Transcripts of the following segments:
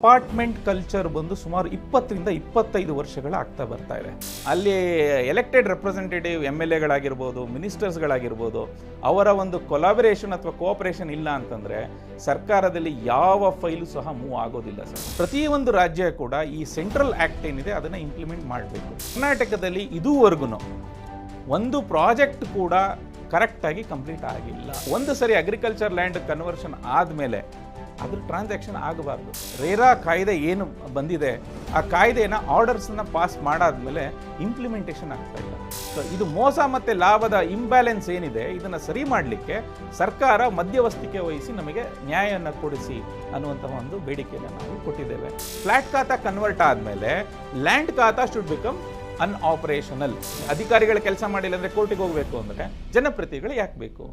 Apartment culture ಬಂದು ಸುಮಾರು 20ರಿಂದ 25 ವರ್ಷಗಳ ಆಗ್ತಾ ಬರ್ತಾ ಇದೆ. ಅಲ್ಲಿ ಎಲೆಕ್ಟೆಡ್ ರೆಪ್ರೆಸೆಂಟೇಟಿವ್ MLAಗಳಾಗಿರ್ಬೋದು, ಮಿನಿಸ್ಟರ್ಸ್ಗಳಾಗಿರ್ಬೋದು, ಅವರ ಒಂದು ಕೊಲಾಬರೇಷನ್ ಅಥವಾ ಕೋಆಪರೇಷನ್ ಇಲ್ಲ ಅಂತಂದರೆ ಸರ್ಕಾರದಲ್ಲಿ ಯಾವ ಫೈಲು ಸಹ ಮೂವ್ ಆಗೋದಿಲ್ಲ ಸರ್. ಪ್ರತಿಯೊಂದು ರಾಜ್ಯ ಕೂಡ ಈ ಸೆಂಟ್ರಲ್ ಆ್ಯಕ್ಟ್ ಏನಿದೆ ಅದನ್ನು ಇಂಪ್ಲಿಮೆಂಟ್ ಮಾಡಬೇಕು. ಕರ್ನಾಟಕದಲ್ಲಿ ಇದುವರೆಗೂ ಒಂದು ಪ್ರಾಜೆಕ್ಟ್ ಕೂಡ ಕರೆಕ್ಟಾಗಿ ಕಂಪ್ಲೀಟ್ ಆಗಿಲ್ಲ. ಒಂದು ಸರಿ ಅಗ್ರಿಕಲ್ಚರ್ ಲ್ಯಾಂಡ್ ಕನ್ವರ್ಷನ್ ಆದಮೇಲೆ ಅದ್ರ ಟ್ರಾನ್ಸಾಕ್ಷನ್ ಆಗಬಾರ್ದು. ರೇರಾ ಕಾಯ್ದೆ ಏನು ಬಂದಿದೆ ಆ ಕಾಯ್ದೆನ ಆರ್ಡರ್ಸನ್ನು ಪಾಸ್ ಮಾಡಾದ್ಮೇಲೆ ಇಂಪ್ಲಿಮೆಂಟೇಷನ್ ಆಗ್ತಾ ಇಲ್ಲ. ಸೊ ಇದು ಮೋಸ ಮತ್ತು ಲಾಭದ ಇಂಬ್ಯಾಲೆನ್ಸ್ ಏನಿದೆ ಇದನ್ನು ಸರಿ ಮಾಡಲಿಕ್ಕೆ ಸರ್ಕಾರ ಮಧ್ಯವಸ್ಥಿಕೆ ವಹಿಸಿ ನಮಗೆ ನ್ಯಾಯವನ್ನು ಕೊಡಿಸಿ ಅನ್ನುವಂತಹ ಒಂದು ಬೇಡಿಕೆಯನ್ನು ನಾವು ಕೊಟ್ಟಿದ್ದೇವೆ. ಫ್ಲ್ಯಾಟ್ ಖಾತಾ ಕನ್ವರ್ಟ್ ಆದಮೇಲೆ ಲ್ಯಾಂಡ್ ಖಾತಾ ಶುಡ್ ಬಿಕಮ್ ಅನ್ಆಪರೇಷನಲ್. ಅಧಿಕಾರಿಗಳ ಕೆಲಸ ಮಾಡಿಲ್ಲ ಅಂದರೆ ಕೋರ್ಟಿಗೆ ಹೋಗಬೇಕು ಅಂದರೆ ಜನಪ್ರತಿನಿಧಿಗಳು ಯಾಕೆ ಬೇಕು?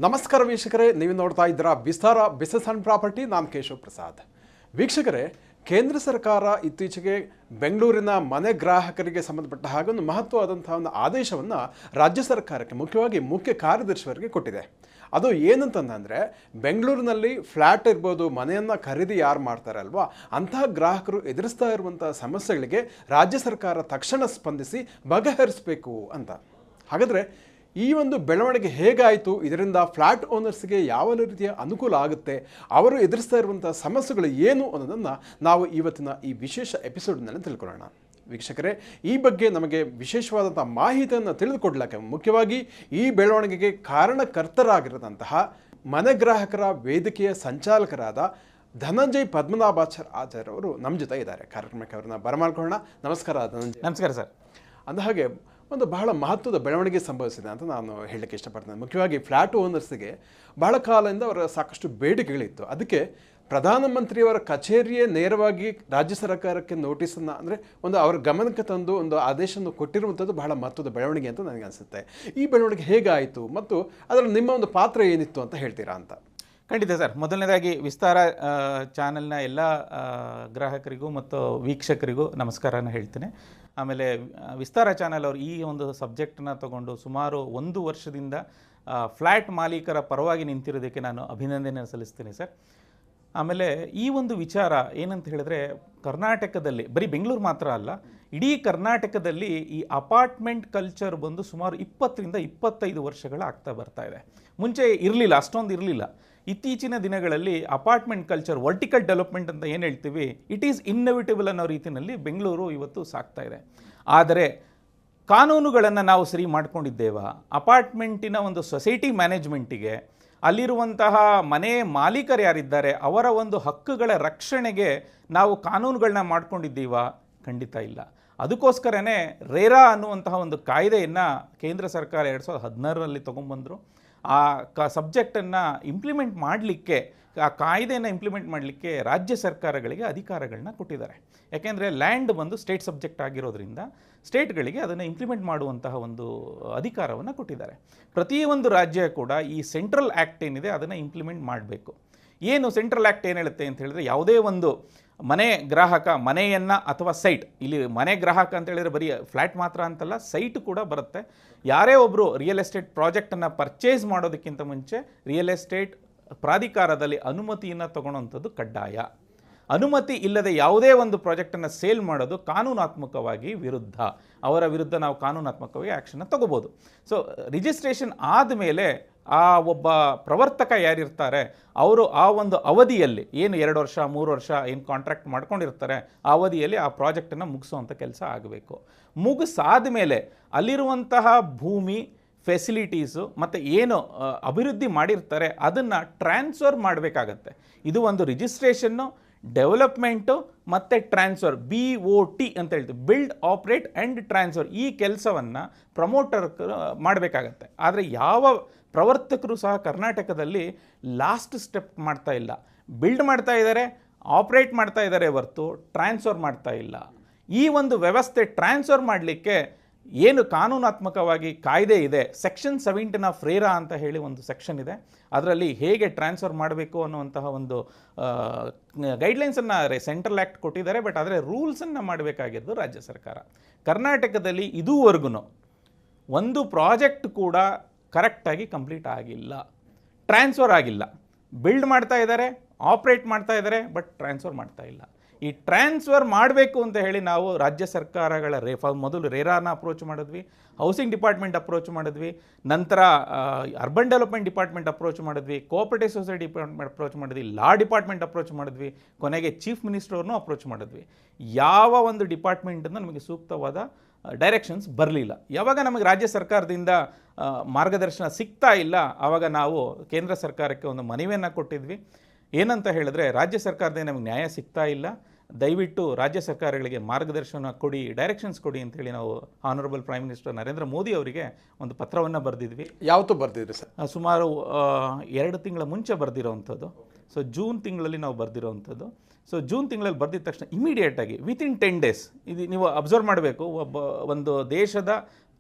ನಮಸ್ಕಾರ ವೀಕ್ಷಕರೇ, ನೀವು ನೋಡ್ತಾ ಇದ್ದೀರಾ ವಿಸ್ತಾರ ಬಿಸಿನೆಸ್ ಅಂಡ್ ಪ್ರಾಪರ್ಟಿ. ನಾನು ಕೇಶವ್ ಪ್ರಸಾದ್. ವೀಕ್ಷಕರೇ, ಕೇಂದ್ರ ಸರ್ಕಾರ ಇತ್ತೀಚೆಗೆ ಬೆಂಗಳೂರಿನ ಮನೆ ಗ್ರಾಹಕರಿಗೆ ಸಂಬಂಧಪಟ್ಟ ಹಾಗೆ ಒಂದು ಮಹತ್ವವಾದಂತಹ ಒಂದು ಆದೇಶವನ್ನು ರಾಜ್ಯ ಸರ್ಕಾರಕ್ಕೆ, ಮುಖ್ಯವಾಗಿ ಮುಖ್ಯ ಕಾರ್ಯದರ್ಶಿಯವರಿಗೆ ಕೊಟ್ಟಿದೆ. ಅದು ಏನಂತಂದರೆ, ಬೆಂಗಳೂರಿನಲ್ಲಿ ಫ್ಲ್ಯಾಟ್ ಇರ್ಬೋದು, ಮನೆಯನ್ನು ಖರೀದಿ ಯಾರು ಮಾಡ್ತಾರೆ ಅಲ್ವಾ, ಅಂತಹ ಗ್ರಾಹಕರು ಎದುರಿಸ್ತಾ ಇರುವಂಥ ಸಮಸ್ಯೆಗಳಿಗೆ ರಾಜ್ಯ ಸರ್ಕಾರ ತಕ್ಷಣ ಸ್ಪಂದಿಸಿ ಬಗೆಹರಿಸಬೇಕು ಅಂತ. ಹಾಗಾದರೆ ಈ ಒಂದು ಬೆಳವಣಿಗೆ ಹೇಗಾಯಿತು, ಇದರಿಂದ ಫ್ಲ್ಯಾಟ್ ಓನರ್ಸ್ಗೆ ಯಾವ ರೀತಿಯ ಅನುಕೂಲ ಆಗುತ್ತೆ, ಅವರು ಎದುರಿಸ್ತಾ ಇರುವಂಥ ಸಮಸ್ಯೆಗಳು ಏನು ಅನ್ನೋದನ್ನು ನಾವು ಇವತ್ತಿನ ಈ ವಿಶೇಷ ಎಪಿಸೋಡ್ನಲ್ಲಿ ತಿಳ್ಕೊಳ್ಳೋಣ. ವೀಕ್ಷಕರೇ, ಈ ಬಗ್ಗೆ ನಮಗೆ ವಿಶೇಷವಾದಂಥ ಮಾಹಿತಿಯನ್ನು ತಿಳಿದುಕೊಡ್ಲಿಕ್ಕೆ, ಮುಖ್ಯವಾಗಿ ಈ ಬೆಳವಣಿಗೆಗೆ ಕಾರಣಕರ್ತರಾಗಿರೋದಂತಹ ಮನೆ ಗ್ರಾಹಕರ ವೇದಿಕೆಯ ಸಂಚಾಲಕರಾದ ಧನಂಜಯ್ ಪದ್ಮನಾಭಾಚಾರ್ಯ ಅವರು ನಮ್ಮ ಜೊತೆ ಇದ್ದಾರೆ. ಕಾರ್ಯಕ್ರಮಕ್ಕೆ ಅವ್ರನ್ನ ಬರಮಾಡ್ಕೊಳ್ಳೋಣ. ನಮಸ್ಕಾರ ಧನಂಜಯ್. ನಮಸ್ಕಾರ ಸರ್. ಅಂದಹಾಗೆ ಒಂದು ಬಹಳ ಮಹತ್ವದ ಬೆಳವಣಿಗೆ ಸಂಭವಿಸಿದೆ ಅಂತ ನಾನು ಹೇಳಲಿಕ್ಕೆ ಇಷ್ಟಪಡ್ತೇನೆ. ಮುಖ್ಯವಾಗಿ ಫ್ಲ್ಯಾಟ್ ಓನರ್ಸ್ಗೆ ಬಹಳ ಕಾಲದಿಂದ ಅವರ ಸಾಕಷ್ಟು ಬೇಡಿಕೆಗಳಿತ್ತು. ಅದಕ್ಕೆ ಪ್ರಧಾನಮಂತ್ರಿಯವರ ಕಚೇರಿಯೇ ನೇರವಾಗಿ ರಾಜ್ಯ ಸರ್ಕಾರಕ್ಕೆ ನೋಟಿಸನ್ನು, ಅಂದರೆ ಒಂದು ಅವರ ಗಮನಕ್ಕೆ ತಂದು ಒಂದು ಆದೇಶವನ್ನು ಕೊಟ್ಟಿರುವಂಥದ್ದು ಬಹಳ ಮಹತ್ವದ ಬೆಳವಣಿಗೆ ಅಂತ ನನಗೆ ಅನಿಸುತ್ತೆ. ಈ ಬೆಳವಣಿಗೆ ಹೇಗಾಯಿತು ಮತ್ತು ಅದರಲ್ಲಿ ನಿಮ್ಮ ಒಂದು ಪಾತ್ರ ಏನಿತ್ತು ಅಂತ ಹೇಳ್ತೀರಾ ಅಂತ? ಖಂಡಿತ ಸರ್. ಮೊದಲನೇದಾಗಿ ವಿಸ್ತಾರ ಚಾನೆಲ್ನ ಎಲ್ಲ ಗ್ರಾಹಕರಿಗೂ ಮತ್ತು ವೀಕ್ಷಕರಿಗೂ ನಮಸ್ಕಾರನ ಹೇಳ್ತೇನೆ. ಆಮೇಲೆ ವಿಸ್ತಾರ ಚಾನೆಲ್ ಅವರು ಈ ಒಂದು ಸಬ್ಜೆಕ್ಟನ್ನ ತಗೊಂಡು ಸುಮಾರು 1 ವರ್ಷದಿಂದ ಫ್ಲ್ಯಾಟ್ ಮಾಲೀಕರ ಪರವಾಗಿ ನಿಂತಿರೋದಕ್ಕೆ ನಾನು ಅಭಿನಂದನೆ ಸಲ್ಲಿಸ್ತೀನಿ ಸರ್. ಆಮೇಲೆ ಈ ಒಂದು ವಿಚಾರ ಏನಂತ ಹೇಳಿದ್ರೆ, ಕರ್ನಾಟಕದಲ್ಲಿ ಬರೀ ಬೆಂಗಳೂರು ಮಾತ್ರ ಅಲ್ಲ, ಇಡೀ ಕರ್ನಾಟಕದಲ್ಲಿ ಈ ಅಪಾರ್ಟ್ಮೆಂಟ್ ಕಲ್ಚರ್ ಬಂದು ಸುಮಾರು 20ರಿಂದ 25 ವರ್ಷಗಳ ಆಗ್ತಾ ಬರ್ತಾ ಇದೆ. ಮುಂಚೆ ಇರಲಿಲ್ಲ, ಅಷ್ಟೊಂದು ಇರಲಿಲ್ಲ. ಇತ್ತೀಚಿನ ದಿನಗಳಲ್ಲಿ ಅಪಾರ್ಟ್ಮೆಂಟ್ ಕಲ್ಚರ್, ವರ್ಟಿಕಲ್ ಡೆವಲಪ್ಮೆಂಟ್ ಅಂತ ಏನು ಹೇಳ್ತೀವಿ, ಇಟ್ ಈಸ್ ಇನ್ನೋವೇಟಿಬಲ್ ಅನ್ನೋ ರೀತಿಯಲ್ಲಿ ಬೆಂಗಳೂರು ಇವತ್ತು ಸಾಗ್ತಾ ಇದೆ. ಆದರೆ ಕಾನೂನುಗಳನ್ನು ನಾವು ಸರಿ ಮಾಡ್ಕೊಂಡಿದ್ದೇವಾ? ಅಪಾರ್ಟ್ಮೆಂಟಿನ ಒಂದು ಸೊಸೈಟಿ ಮ್ಯಾನೇಜ್ಮೆಂಟಿಗೆ, ಅಲ್ಲಿರುವಂತಹ ಮನೆ ಮಾಲೀಕರು ಯಾರಿದ್ದಾರೆ ಅವರ ಒಂದು ಹಕ್ಕುಗಳ ರಕ್ಷಣೆಗೆ ನಾವು ಕಾನೂನುಗಳನ್ನ ಮಾಡ್ಕೊಂಡಿದ್ದೀವಾ? ಖಂಡಿತ ಇಲ್ಲ. ಅದಕ್ಕೋಸ್ಕರನೇ ರೇರಾ ಅನ್ನುವಂತಹ ಒಂದು ಕಾಯ್ದೆಯನ್ನು ಕೇಂದ್ರ ಸರ್ಕಾರ 2016ರಲ್ಲಿ ತೊಗೊಂಬಂದರು. ಆ ಸಬ್ಜೆಕ್ಟನ್ನು ಇಂಪ್ಲಿಮೆಂಟ್ ಮಾಡಲಿಕ್ಕೆ, ಆ ಕಾಯ್ದೆಯನ್ನು ಇಂಪ್ಲಿಮೆಂಟ್ ಮಾಡಲಿಕ್ಕೆ ರಾಜ್ಯ ಸರ್ಕಾರಗಳಿಗೆ ಅಧಿಕಾರಗಳನ್ನ ಕೊಟ್ಟಿದ್ದಾರೆ. ಯಾಕೆಂದರೆ ಲ್ಯಾಂಡ್ ಬಂದು ಸ್ಟೇಟ್ ಸಬ್ಜೆಕ್ಟ್ ಆಗಿರೋದ್ರಿಂದ ಸ್ಟೇಟ್ಗಳಿಗೆ ಅದನ್ನು ಇಂಪ್ಲಿಮೆಂಟ್ ಮಾಡುವಂತಹ ಒಂದು ಅಧಿಕಾರವನ್ನು ಕೊಟ್ಟಿದ್ದಾರೆ. ಪ್ರತಿಯೊಂದು ರಾಜ್ಯ ಕೂಡ ಈ ಸೆಂಟ್ರಲ್ ಆ್ಯಕ್ಟ್ ಏನಿದೆ ಅದನ್ನು ಇಂಪ್ಲಿಮೆಂಟ್ ಮಾಡಬೇಕು. ಏನು ಸೆಂಟ್ರಲ್ ಆ್ಯಕ್ಟ್ ಏನು ಹೇಳುತ್ತೆ ಅಂತ ಹೇಳಿದ್ರೆ, ಯಾವುದೇ ಒಂದು ಮನೆ ಗ್ರಾಹಕ ಮನೆಯನ್ನು ಅಥವಾ ಸೈಟ್, ಇಲ್ಲಿ ಮನೆ ಗ್ರಾಹಕ ಅಂತ ಹೇಳಿದರೆ ಬರೀ ಫ್ಲ್ಯಾಟ್ ಮಾತ್ರ ಅಂತಲ್ಲ, ಸೈಟ್ ಕೂಡ ಬರುತ್ತೆ. ಯಾರೇ ಒಬ್ಬರು ರಿಯಲ್ ಎಸ್ಟೇಟ್ ಪ್ರಾಜೆಕ್ಟನ್ನು ಪರ್ಚೇಸ್ ಮಾಡೋದಕ್ಕಿಂತ ಮುಂಚೆ ರಿಯಲ್ ಎಸ್ಟೇಟ್ ಪ್ರಾಧಿಕಾರದಲ್ಲಿ ಅನುಮತಿಯನ್ನು ತಗೊಳ್ಳೋವಂಥದ್ದು ಕಡ್ಡಾಯ. ಅನುಮತಿ ಇಲ್ಲದೆ ಯಾವುದೇ ಒಂದು ಪ್ರಾಜೆಕ್ಟನ್ನು ಸೇಲ್ ಮಾಡೋದು ಕಾನೂನಾತ್ಮಕವಾಗಿ ವಿರುದ್ಧ. ಅವರ ವಿರುದ್ಧ ನಾವು ಕಾನೂನಾತ್ಮಕವಾಗಿ ಆ್ಯಕ್ಷನ್ನ ತಗೋಬೋದು. ಸೊ ರಿಜಿಸ್ಟ್ರೇಷನ್ ಆದಮೇಲೆ ಆ ಒಬ್ಬ ಪ್ರವರ್ತಕ ಯಾರಿರ್ತಾರೆ ಅವರು ಆ ಒಂದು ಅವಧಿಯಲ್ಲಿ, ಏನು 2 ವರ್ಷ 3 ವರ್ಷ ಏನು ಕಾಂಟ್ರಾಕ್ಟ್ ಮಾಡ್ಕೊಂಡಿರ್ತಾರೆ, ಆ ಅವಧಿಯಲ್ಲಿ ಆ ಪ್ರಾಜೆಕ್ಟನ್ನು ಮುಗಿಸೋವಂಥ ಕೆಲಸ ಆಗಬೇಕು. ಮುಗಿಸಾದ ಮೇಲೆ ಅಲ್ಲಿರುವಂತಹ ಭೂಮಿ, ಫೆಸಿಲಿಟೀಸು ಮತ್ತು ಏನು ಅಭಿವೃದ್ಧಿ ಮಾಡಿರ್ತಾರೆ ಅದನ್ನು ಟ್ರಾನ್ಸ್ಫರ್ ಮಾಡಬೇಕಾಗತ್ತೆ. ಇದು ಒಂದು ರಿಜಿಸ್ಟ್ರೇಷನ್ನು, ಡೆವಲಪ್ಮೆಂಟು ಮತ್ತು ಟ್ರಾನ್ಸ್ಫರ್, BOT ಅಂತ ಹೇಳ್ತೀವಿ, ಬಿಲ್ಡ್, ಆಪ್ರೇಟ್ ಆ್ಯಂಡ್ ಟ್ರಾನ್ಸ್ಫರ್. ಈ ಕೆಲಸವನ್ನು ಪ್ರಮೋಟರ್ ಮಾಡಬೇಕಾಗತ್ತೆ. ಆದರೆ ಯಾವ ಪ್ರವರ್ತಕರು ಸಹ ಕರ್ನಾಟಕದಲ್ಲಿ ಲಾಸ್ಟ್ ಸ್ಟೆಪ್ ಮಾಡ್ತಾ ಇಲ್ಲ. ಬಿಲ್ಡ್ ಮಾಡ್ತಾ ಇದ್ದಾರೆ, ಆಪ್ರೇಟ್ ಮಾಡ್ತಾ ಇದ್ದಾರೆ ಹೊರತು ಟ್ರಾನ್ಸ್ಫರ್ ಮಾಡ್ತಾ ಇಲ್ಲ. ಈ ಒಂದು ವ್ಯವಸ್ಥೆ ಟ್ರಾನ್ಸ್ಫರ್ ಮಾಡಲಿಕ್ಕೆ ಏನು ಕಾನೂನಾತ್ಮಕವಾಗಿ ಕಾಯ್ದೆ ಇದೆ, ಸೆಕ್ಷನ್ 17 ಆಫ್ ರೇರಾ ಅಂತ ಹೇಳಿ ಒಂದು ಸೆಕ್ಷನ್ ಇದೆ. ಅದರಲ್ಲಿ ಹೇಗೆ ಟ್ರಾನ್ಸ್ಫರ್ ಮಾಡಬೇಕು ಅನ್ನುವಂತಹ ಒಂದು ಗೈಡ್ಲೈನ್ಸನ್ನು ಸೆಂಟ್ರಲ್ ಆ್ಯಕ್ಟ್ ಕೊಟ್ಟಿದ್ದಾರೆ. ಬಟ್ ಆದರೆ ರೂಲ್ಸನ್ನು ಮಾಡಬೇಕಾಗಿದ್ದು ರಾಜ್ಯ ಸರ್ಕಾರ. ಕರ್ನಾಟಕದಲ್ಲಿ ಇದುವರೆಗೂ ಒಂದು ಪ್ರಾಜೆಕ್ಟ್ ಕೂಡ ಕರೆಕ್ಟಾಗಿ ಕಂಪ್ಲೀಟ್ ಆಗಿಲ್ಲ, ಟ್ರಾನ್ಸ್ಫರ್ ಆಗಿಲ್ಲ. ಬಿಲ್ಡ್ ಮಾಡ್ತಾ ಇದ್ದಾರೆ, ಆಪ್ರೇಟ್ ಮಾಡ್ತಾ ಇದ್ದಾರೆ, ಬಟ್ ಟ್ರಾನ್ಸ್ಫರ್ ಮಾಡ್ತಾ ಇಲ್ಲ. ಈ ಟ್ರಾನ್ಸ್ಫರ್ ಮಾಡಬೇಕು ಅಂತ ಹೇಳಿ ನಾವು ರಾಜ್ಯ ಸರ್ಕಾರಗಳ ಮೊದಲು ರೇರಾನ ಅಪ್ರೋಚ್ ಮಾಡಿದ್ವಿ, ಹೌಸಿಂಗ್ ಡಿಪಾರ್ಟ್ಮೆಂಟ್ ಅಪ್ರೋಚ್ ಮಾಡಿದ್ವಿ, ನಂತರ ಅರ್ಬನ್ ಡೆವಲಪ್ಮೆಂಟ್ ಡಿಪಾರ್ಟ್ಮೆಂಟ್ ಅಪ್ರೋಚ್ ಮಾಡಿದ್ವಿ, ಕೋಆಪರೇಟಿವ್ ಸೊಸೈಟಿ ಡಿಪಾರ್ಟ್ಮೆಂಟ್ ಅಪ್ರೋಚ್ ಮಾಡಿದ್ವಿ, ಲಾ ಡಿಪಾರ್ಟ್ಮೆಂಟ್ ಅಪ್ರೋಚ್ ಮಾಡಿದ್ವಿ, ಕೊನೆಗೆ ಚೀಫ್ ಮಿನಿಸ್ಟರ್ನೂ ಅಪ್ರೋಚ್ ಮಾಡಿದ್ವಿ. ಯಾವ ಒಂದು ಡಿಪಾರ್ಟ್ಮೆಂಟಿಂದ ನಮಗೆ ಸೂಕ್ತವಾದ ಡೈರೆಕ್ಷನ್ಸ್ ಬರಲಿಲ್ಲ. ಯಾವಾಗ ನಮಗೆ ರಾಜ್ಯ ಸರ್ಕಾರದಿಂದ ಮಾರ್ಗದರ್ಶನ ಸಿಗ್ತಾ ಇಲ್ಲ, ಆವಾಗ ನಾವು ಕೇಂದ್ರ ಸರ್ಕಾರಕ್ಕೆ ಒಂದು ಮನವಿಯನ್ನು ಕೊಟ್ಟಿದ್ವಿ. ಏನಂತ ಹೇಳಿದ್ರೆ, ರಾಜ್ಯ ಸರ್ಕಾರದಿಂದ ನಮಗೆ ನ್ಯಾಯ ಸಿಗ್ತಾ ಇಲ್ಲ, ದಯವಿಟ್ಟು ರಾಜ್ಯ ಸರ್ಕಾರಗಳಿಗೆ ಮಾರ್ಗದರ್ಶನ ಕೊಡಿ, ಡೈರೆಕ್ಷನ್ಸ್ ಕೊಡಿ ಅಂತೇಳಿ ನಾವು honourable prime minister Narendra Modi ಅವರಿಗೆ ಒಂದು ಪತ್ರವನ್ನು ಬರೆದಿದ್ವಿ. ಯಾವತ್ತೂ ಬರ್ದಿದ್ರಿ ಸರ್? ಸುಮಾರು 2 ತಿಂಗಳ ಮುಂಚೆ ಬರೆದಿರೋವಂಥದ್ದು. ಸೊ ಜೂನ್ ತಿಂಗಳಲ್ಲಿ ನಾವು ಬರೆದಿರೋವಂಥದ್ದು. ಸೊ ಜೂನ್ ತಿಂಗಳಲ್ಲಿ ಬರೆದಿದ ತಕ್ಷಣ ಇಮಿಡಿಯೇಟಾಗಿ ವಿತಿನ್ 10 days, ಇದು ನೀವು ಅಬ್ಸರ್ವ್ ಮಾಡಬೇಕು, ಒಂದು ದೇಶದ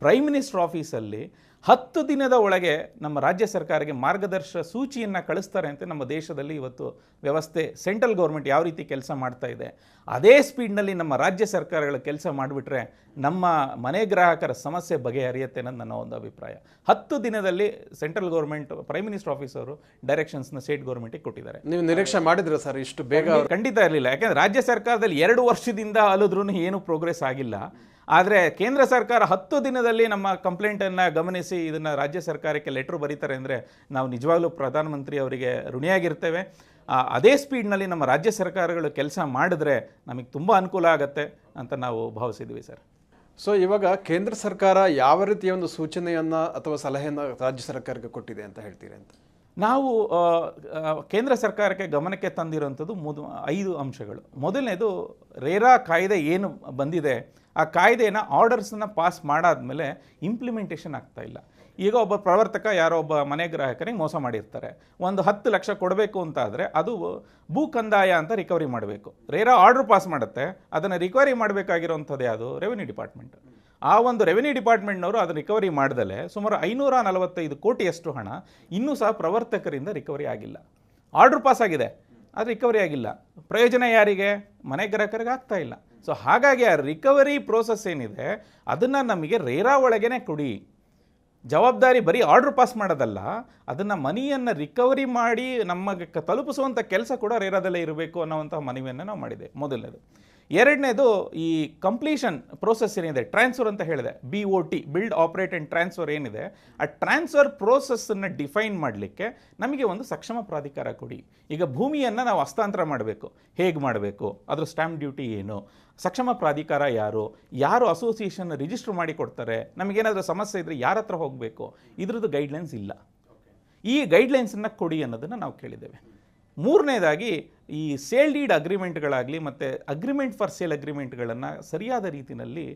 ಪ್ರೈಮ್ ಮಿನಿಸ್ಟರ್ ಆಫೀಸಲ್ಲಿ 10 ದಿನದ ಒಳಗೆ ನಮ್ಮ ರಾಜ್ಯ ಸರ್ಕಾರಕ್ಕೆ ಮಾರ್ಗದರ್ಶ ಸೂಚಿಯನ್ನು ಕಳಿಸ್ತಾರೆ ಅಂತ ನಮ್ಮ ದೇಶದಲ್ಲಿ ಇವತ್ತು ವ್ಯವಸ್ಥೆ, ಸೆಂಟ್ರಲ್ ಗೌರ್ಮೆಂಟ್ ಯಾವ ರೀತಿ ಕೆಲಸ ಮಾಡ್ತಾ ಇದೆ, ಅದೇ ಸ್ಪೀಡ್ನಲ್ಲಿ ನಮ್ಮ ರಾಜ್ಯ ಸರ್ಕಾರಗಳು ಕೆಲಸ ಮಾಡಿಬಿಟ್ರೆ ನಮ್ಮ ಮನೆ ಗ್ರಾಹಕರ ಸಮಸ್ಯೆ ಬಗೆಹರಿಯುತ್ತೆ ಅನ್ನೋದು ನನ್ನ ಒಂದು ಅಭಿಪ್ರಾಯ. 10 ದಿನದಲ್ಲಿ central government prime minister office ಅವರು ಡೈರೆಕ್ಷನ್ಸ್ನ ಸ್ಟೇಟ್ ಗೌರ್ಮೆಂಟಿಗೆ ಕೊಟ್ಟಿದ್ದಾರೆ. ನೀವು ನಿರೀಕ್ಷೆ ಮಾಡಿದ್ರೆ ಸರ್ ಇಷ್ಟು ಬೇಗ? ಖಂಡಿತ ಇರಲಿಲ್ಲ. ಯಾಕೆಂದರೆ ರಾಜ್ಯ ಸರ್ಕಾರದಲ್ಲಿ 2 ವರ್ಷದಿಂದ ಅಲಿದ್ರೂ ಏನು ಪ್ರೋಗ್ರೆಸ್ ಆಗಿಲ್ಲ. ಆದರೆ ಕೇಂದ್ರ ಸರ್ಕಾರ 10 ದಿನದಲ್ಲಿ ನಮ್ಮ ಕಂಪ್ಲೇಂಟನ್ನು ಗಮನಿಸಿ ಇದನ್ನು ರಾಜ್ಯ ಸರ್ಕಾರಕ್ಕೆ ಲೆಟ್ರ್ ಬರೀತಾರೆ ಅಂದರೆ ನಾವು ನಿಜವಾಗ್ಲೂ ಪ್ರಧಾನಮಂತ್ರಿ ಅವರಿಗೆ ಋಣಿಯಾಗಿರ್ತೇವೆ. ಅದೇ ಸ್ಪೀಡ್ನಲ್ಲಿ ನಮ್ಮ ರಾಜ್ಯ ಸರ್ಕಾರಗಳು ಕೆಲಸ ಮಾಡಿದ್ರೆ ನಮಗೆ ತುಂಬ ಅನುಕೂಲ ಆಗುತ್ತೆ ಅಂತ ನಾವು ಭಾವಿಸಿದ್ವಿ ಸರ್. ಸೊ ಇವಾಗ ಕೇಂದ್ರ ಸರ್ಕಾರ ಯಾವ ರೀತಿಯ ಒಂದು ಸೂಚನೆಯನ್ನು ಅಥವಾ ಸಲಹೆಯನ್ನು ರಾಜ್ಯ ಸರ್ಕಾರಕ್ಕೆ ಕೊಟ್ಟಿದೆ ಅಂತ ಹೇಳ್ತೀರಿ ಅಂತ? ನಾವು ಕೇಂದ್ರ ಸರ್ಕಾರಕ್ಕೆ ಗಮನಕ್ಕೆ ತಂದಿರುವಂಥದ್ದು 5 ಅಂಶಗಳು. ಮೊದಲನೇದು, ರೇರಾ ಕಾಯ್ದೆ ಏನು ಬಂದಿದೆ, ಆ ಕಾಯ್ದೆನ ಆರ್ಡರ್ಸನ್ನು ಪಾಸ್ ಮಾಡಾದ್ಮೇಲೆ ಇಂಪ್ಲಿಮೆಂಟೇಷನ್ ಆಗ್ತಾ ಇಲ್ಲ. ಈಗ ಒಬ್ಬ ಪ್ರವರ್ತಕ ಯಾರೋ ಒಬ್ಬ ಮನೆ ಗ್ರಾಹಕರಿಗೆ ಮೋಸ ಮಾಡಿರ್ತಾರೆ, ಒಂದು 10 ಲಕ್ಷ ಕೊಡಬೇಕು ಅಂತ ಆದರೆ ಅದು ಭೂ ಕಂದಾಯ ಅಂತ ರಿಕವರಿ ಮಾಡಬೇಕು. ರೇರಾ ಆರ್ಡರ್ ಪಾಸ್ ಮಾಡುತ್ತೆ, ಅದನ್ನು ರಿಕವರಿ ಮಾಡಬೇಕಾಗಿರೋವಂಥದ್ದು ಯಾವುದು? Revenue department. ಆ ಒಂದು ರೆವೆನ್ಯೂ ಡಿಪಾರ್ಟ್ಮೆಂಟ್ನವರು ಅದನ್ನು ರಿಕವರಿ ಮಾಡ್ದಲೇ ಸುಮಾರು 545 ಕೋಟಿಯಷ್ಟು ಹಣ ಇನ್ನೂ ಸಹ ಪ್ರವರ್ತಕರಿಂದ ರಿಕವರಿ ಆಗಿಲ್ಲ. ಆರ್ಡರ್ ಪಾಸ್ ಆಗಿದೆ, ಅದು ರಿಕವರಿ ಆಗಿಲ್ಲ. ಪ್ರಯೋಜನ ಯಾರಿಗೆ? ಮನೆ ಗ್ರಾಹಕರಿಗೆ ಆಗ್ತಾ ಇಲ್ಲ. ಸೊ ಹಾಗಾಗಿ ಆ ರಿಕವರಿ ಪ್ರೋಸೆಸ್ ಏನಿದೆ ಅದನ್ನು ನಮಗೆ ರೇರಾ ಒಳಗೇ ಕೊಡಿ. ಜವಾಬ್ದಾರಿ ಬರೀ ಆರ್ಡರ್ ಪಾಸ್ ಮಾಡೋದಲ್ಲ, ಅದನ್ನು ಮನಿಯನ್ನು ರಿಕವರಿ ಮಾಡಿ ನಮಗೆ ತಲುಪಿಸುವಂಥ ಕೆಲಸ ಕೂಡ ರೇರಾದಲ್ಲೇ ಇರಬೇಕು ಅನ್ನೋವಂಥ ಮನವಿಯನ್ನು ನಾವು ಮಾಡಿದೆ, ಮೊದಲನೇದು. ಎರಡನೇದು, ಈ ಕಂಪ್ಲೀಷನ್ ಪ್ರೋಸೆಸ್ ಏನಿದೆ, ಟ್ರಾನ್ಸ್ಫರ್ ಅಂತ ಹೇಳಿದೆ, BOT, build operate and transfer ಏನಿದೆ, ಆ ಟ್ರಾನ್ಸ್ಫರ್ ಪ್ರೋಸೆಸ್ಸನ್ನು ಡಿಫೈನ್ ಮಾಡಲಿಕ್ಕೆ ನಮಗೆ ಒಂದು ಸಕ್ಷಮ ಪ್ರಾಧಿಕಾರ ಕೊಡಿ. ಈಗ ಭೂಮಿಯನ್ನು ನಾವು ಹಸ್ತಾಂತರ ಮಾಡಬೇಕು, ಹೇಗೆ ಮಾಡಬೇಕು, ಅದರ ಸ್ಟ್ಯಾಂಪ್ ಡ್ಯೂಟಿ ಏನು, ಸಕ್ಷಮ ಪ್ರಾಧಿಕಾರ ಯಾರು ಅಸೋಸಿಯೇಷನ್ ರಿಜಿಸ್ಟರ್ ಮಾಡಿ ಕೊಡ್ತಾರೆ, ನಮಗೇನಾದರೂ ಸಮಸ್ಯೆ ಇದ್ದರೆ ಯಾರ ಹತ್ರ ಹೋಗಬೇಕು, ಇದ್ರದ್ದು ಗೈಡ್ಲೈನ್ಸ್ ಇಲ್ಲ. ಈ ಗೈಡ್ಲೈನ್ಸನ್ನು ಕೊಡಿ ಅನ್ನೋದನ್ನು ನಾವು ಕೇಳಿದ್ದೇವೆ. ಮೂರನೇದಾಗಿ, ಈ ಸೇಲ್ ಡೀಡ್ ಅಗ್ರಿಮೆಂಟ್ಗಳಾಗಲಿ ಮತ್ತು ಅಗ್ರಿಮೆಂಟ್ ಫಾರ್ ಸೇಲ್ ಅಗ್ರಿಮೆಂಟ್ಗಳನ್ನು ಸರಿಯಾದ ರೀತಿಯಲ್ಲಿ